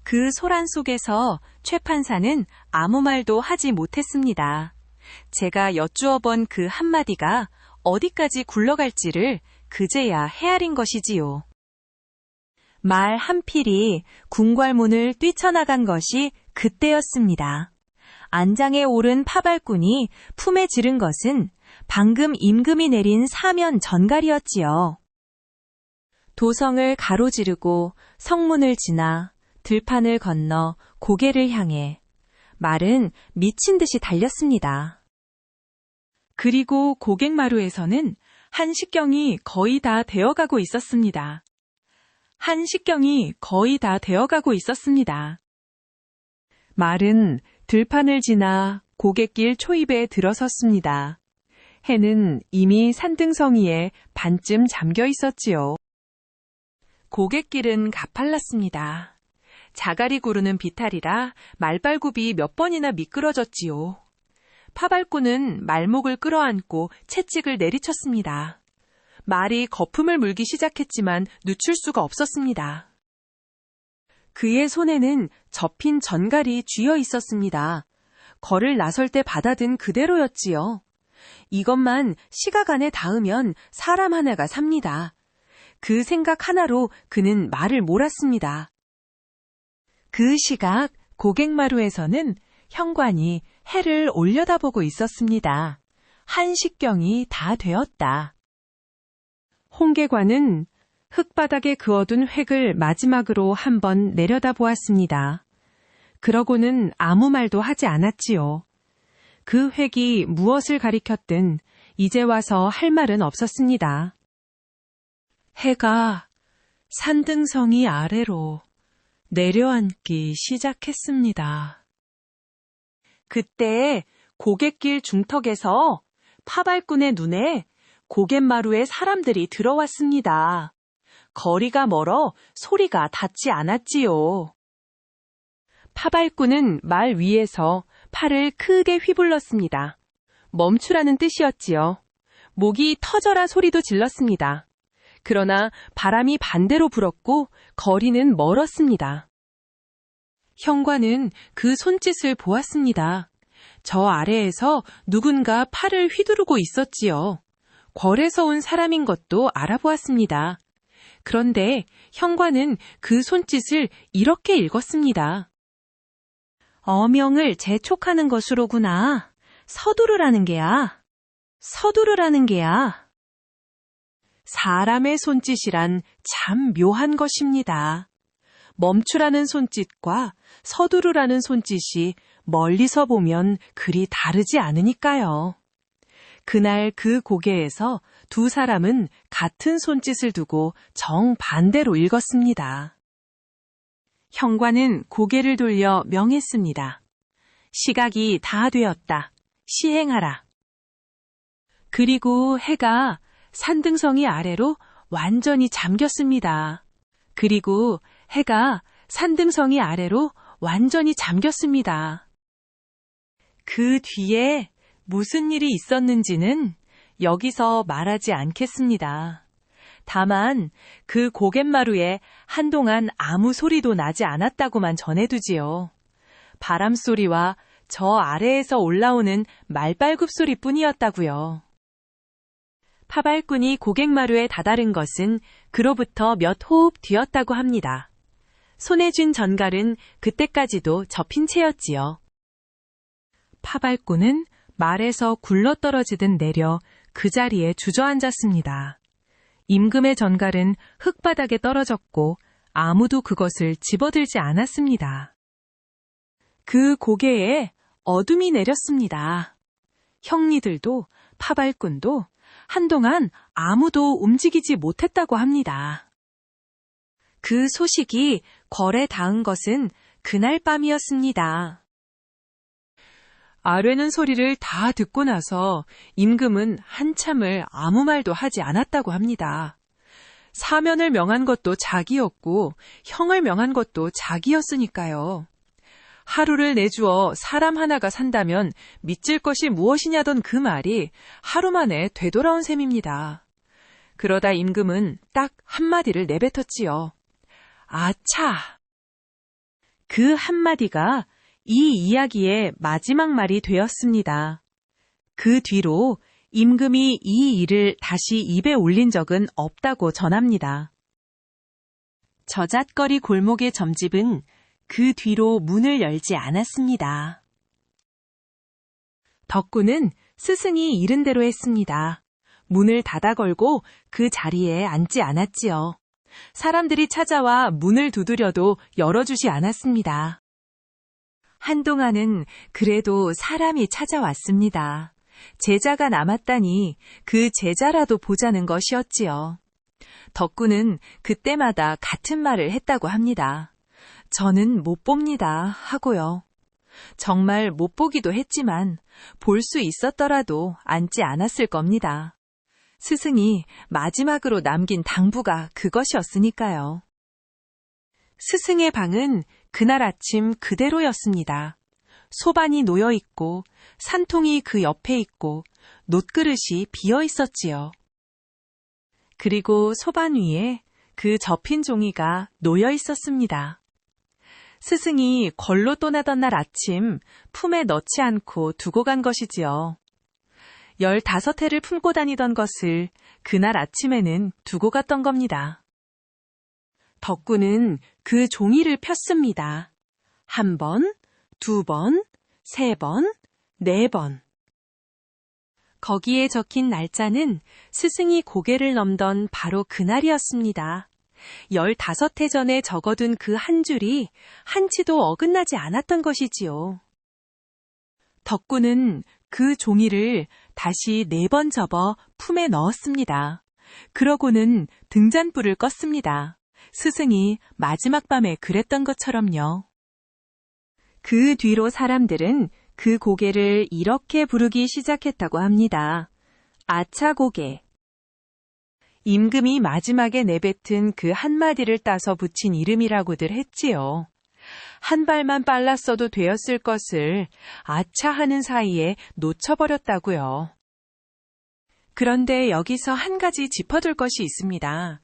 그 소란 속에서 최 판사는 아무 말도 하지 못했습니다. 제가 여쭈어본 그 한마디가 어디까지 굴러갈지를 그제야 헤아린 것이지요. 말 한 필이 궁궐문을 뛰쳐나간 것이 그때였습니다. 안장에 오른 파발꾼이 품에 지른 것은 방금 임금이 내린 사면 전갈이었지요. 도성을 가로지르고 성문을 지나 들판을 건너 고개를 향해 말은 미친 듯이 달렸습니다. 그리고 고객마루에서는 한식경이 거의 다 되어가고 있었습니다. 말은 들판을 지나 고갯길 초입에 들어섰습니다. 해는 이미 산등성이에 반쯤 잠겨 있었지요. 고갯길은 가팔랐습니다. 자갈이 구르는 비탈이라 말발굽이 몇 번이나 미끄러졌지요. 파발꾼은 말목을 끌어안고 채찍을 내리쳤습니다. 말이 거품을 물기 시작했지만 늦출 수가 없었습니다. 그의 손에는 접힌 전갈이 쥐어 있었습니다. 걸을 나설 때 받아든 그대로였지요. 이것만 시각 안에 닿으면 사람 하나가 삽니다. 그 생각 하나로 그는 말을 몰았습니다. 그 시각 고객마루에서는 현관이 해를 올려다보고 있었습니다. 한식경이 다 되었다. 홍계관은 흙바닥에 그어둔 획을 마지막으로 한번 내려다보았습니다. 그러고는 아무 말도 하지 않았지요. 그 획이 무엇을 가리켰든 이제 와서 할 말은 없었습니다. 해가 산등성이 아래로 내려앉기 시작했습니다. 그때 고갯길 중턱에서 파발꾼의 눈에 고갯마루에 사람들이 들어왔습니다. 거리가 멀어 소리가 닿지 않았지요. 파발꾼은 말 위에서 팔을 크게 휘둘렀습니다. 멈추라는 뜻이었지요. 목이 터져라 소리도 질렀습니다. 그러나 바람이 반대로 불었고 거리는 멀었습니다. 현관은 그 손짓을 보았습니다. 저 아래에서 누군가 팔을 휘두르고 있었지요. 궐에서 온 사람인 것도 알아보았습니다. 그런데 현관은 그 손짓을 이렇게 읽었습니다. 어명을 재촉하는 것으로구나. 서두르라는 게야. 사람의 손짓이란 참 묘한 것입니다. 멈추라는 손짓과 서두르라는 손짓이 멀리서 보면 그리 다르지 않으니까요. 그날 그 고개에서 두 사람은 같은 손짓을 두고 정반대로 읽었습니다. 현관은 고개를 돌려 명했습니다. 시각이 다 되었다. 시행하라. 그리고 해가 산등성이 아래로 완전히 잠겼습니다. 그 뒤에 무슨 일이 있었는지는 여기서 말하지 않겠습니다. 다만 그 고갯마루에 한동안 아무 소리도 나지 않았다고만 전해두지요. 바람소리와 저 아래에서 올라오는 말발굽 소리뿐이었다고요. 파발꾼이 고객마루에 다다른 것은 그로부터 몇 호흡 뒤였다고 합니다. 손에 쥔 전갈은 그때까지도 접힌 채였지요. 파발꾼은 말에서 굴러떨어지듯 내려 그 자리에 주저앉았습니다. 임금의 전갈은 흙바닥에 떨어졌고 아무도 그것을 집어들지 않았습니다. 그 고개에 어둠이 내렸습니다. 형리들도 파발꾼도 한동안 아무도 움직이지 못했다고 합니다. 그 소식이 궐에 닿은 것은 그날 밤이었습니다. 아뢰는 소리를 다 듣고 나서 임금은 한참을 아무 말도 하지 않았다고 합니다. 사면을 명한 것도 자기였고 형을 명한 것도 자기였으니까요. 하루를 내주어 사람 하나가 산다면 믿질 것이 무엇이냐던 그 말이 하루 만에 되돌아온 셈입니다. 그러다 임금은 딱 한마디를 내뱉었지요. 아차! 그 한마디가 이 이야기의 마지막 말이 되었습니다. 그 뒤로 임금이 이 일을 다시 입에 올린 적은 없다고 전합니다. 저잣거리 골목의 점집은 그 뒤로 문을 열지 않았습니다. 덕구는 스승이 이른 대로 했습니다. 문을 닫아 걸고 그 자리에 앉지 않았지요. 사람들이 찾아와 문을 두드려도 열어주지 않았습니다. 한동안은 그래도 사람이 찾아왔습니다. 제자가 남았다니 그 제자라도 보자는 것이었지요. 덕구는 그때마다 같은 말을 했다고 합니다. 저는 못 봅니다 하고요. 정말 못 보기도 했지만 볼 수 있었더라도 앉지 않았을 겁니다. 스승이 마지막으로 남긴 당부가 그것이었으니까요. 스승의 방은 그날 아침 그대로였습니다. 소반이 놓여 있고 산통이 그 옆에 있고 놋그릇이 비어 있었지요. 그리고 소반 위에 그 접힌 종이가 놓여 있었습니다. 스승이 걸로 떠나던 날 아침 품에 넣지 않고 두고 간 것이지요. 15해를 품고 다니던 것을 그날 아침에는 두고 갔던 겁니다. 덕구는 그 종이를 폈습니다. 1번, 2번, 3번, 4번. 거기에 적힌 날짜는 스승이 고개를 넘던 바로 그날이었습니다. 15해 전에 적어둔 그 한 줄이 한치도 어긋나지 않았던 것이지요. 덕구는 그 종이를 다시 4번 접어 품에 넣었습니다. 그러고는 등잔불을 껐습니다. 스승이 마지막 밤에 그랬던 것처럼요. 그 뒤로 사람들은 그 고개를 이렇게 부르기 시작했다고 합니다. 아차고개. 임금이 마지막에 내뱉은 그 한마디를 따서 붙인 이름이라고들 했지요. 한 발만 빨랐어도 되었을 것을 아차 하는 사이에 놓쳐버렸다고요. 그런데 여기서 한 가지 짚어둘 것이 있습니다.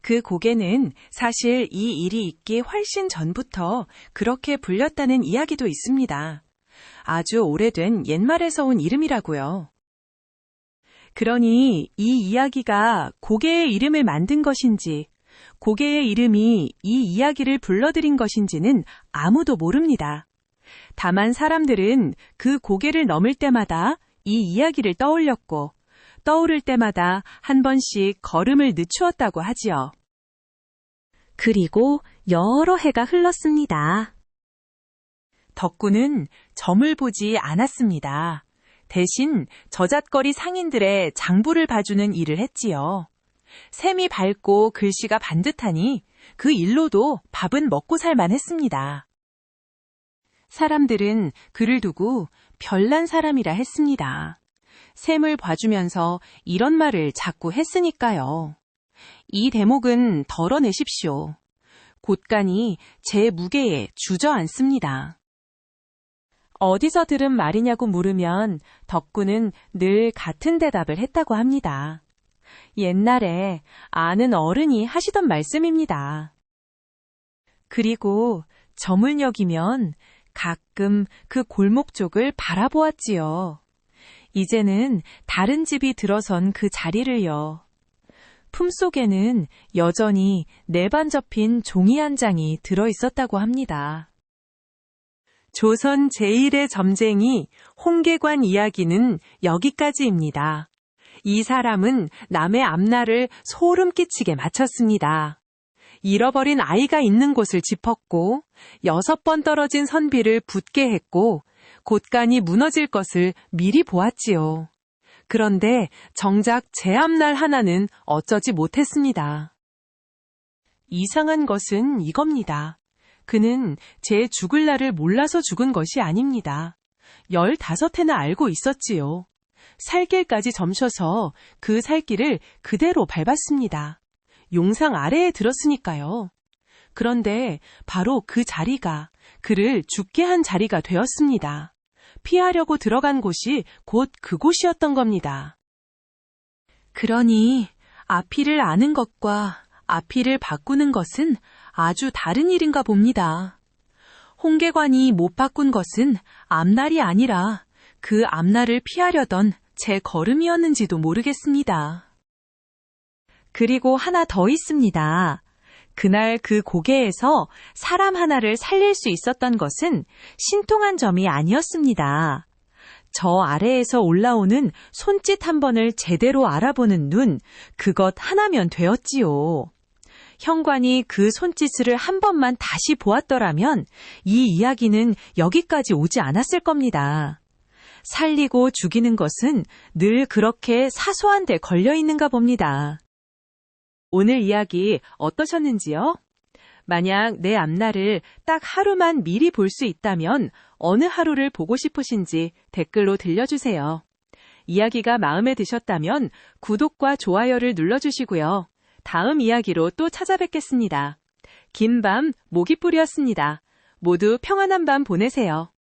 그 고개는 사실 이 일이 있기 훨씬 전부터 그렇게 불렸다는 이야기도 있습니다. 아주 오래된 옛말에서 온 이름이라고요. 그러니 이 이야기가 고개의 이름을 만든 것인지 고개의 이름이 이 이야기를 불러들인 것인지는 아무도 모릅니다. 다만 사람들은 그 고개를 넘을 때마다 이 이야기를 떠올렸고 떠오를 때마다 한 번씩 걸음을 늦추었다고 하지요. 그리고 여러 해가 흘렀습니다. 덕구는 점을 보지 않았습니다. 대신 저잣거리 상인들의 장부를 봐주는 일을 했지요. 셈이 밝고 글씨가 반듯하니 그 일로도 밥은 먹고 살만 했습니다. 사람들은 그를 두고 별난 사람이라 했습니다. 셈을 봐주면서 이런 말을 자꾸 했으니까요. 이 대목은 덜어내십시오. 곳간이 제 무게에 주저앉습니다. 어디서 들은 말이냐고 물으면 덕구는 늘 같은 대답을 했다고 합니다. 옛날에 아는 어른이 하시던 말씀입니다. 그리고 점을 여기면 가끔 그 골목 쪽을 바라보았지요. 이제는 다른 집이 들어선 그 자리를요. 품속에는 여전히 4반 접힌 종이 한 장이 들어있었다고 합니다. 조선 제1의 점쟁이 홍계관 이야기는 여기까지입니다. 이 사람은 남의 앞날을 소름 끼치게 마쳤습니다. 잃어버린 아이가 있는 곳을 짚었고 6번 떨어진 선비를 붙게 했고 곳간이 무너질 것을 미리 보았지요. 그런데 정작 제 앞날 하나는 어쩌지 못했습니다. 이상한 것은 이겁니다. 그는 제 죽을 날을 몰라서 죽은 것이 아닙니다. 15해나 알고 있었지요. 살길까지 점셔서 그 살길을 그대로 밟았습니다. 용상 아래에 들었으니까요. 그런데 바로 그 자리가 그를 죽게 한 자리가 되었습니다. 피하려고 들어간 곳이 곧 그곳이었던 겁니다. 그러니 앞이를 아는 것과 앞이를 바꾸는 것은 아주 다른 일인가 봅니다. 홍계관이 못 바꾼 것은 앞날이 아니라 그 앞날을 피하려던 제 걸음이었는지도 모르겠습니다. 그리고 하나 더 있습니다. 그날 그 고개에서 사람 하나를 살릴 수 있었던 것은 신통한 점이 아니었습니다. 저 아래에서 올라오는 손짓 한 번을 제대로 알아보는 눈, 그것 하나면 되었지요. 현관이 그 손짓을 한 번만 다시 보았더라면 이 이야기는 여기까지 오지 않았을 겁니다. 살리고 죽이는 것은 늘 그렇게 사소한 데 걸려 있는가 봅니다. 오늘 이야기 어떠셨는지요? 만약 내 앞날을 딱 하루만 미리 볼 수 있다면 어느 하루를 보고 싶으신지 댓글로 들려주세요. 이야기가 마음에 드셨다면 구독과 좋아요를 눌러주시고요. 다음 이야기로 또 찾아뵙겠습니다. 긴 밤 모기뿔이었습니다. 모두 평안한 밤 보내세요.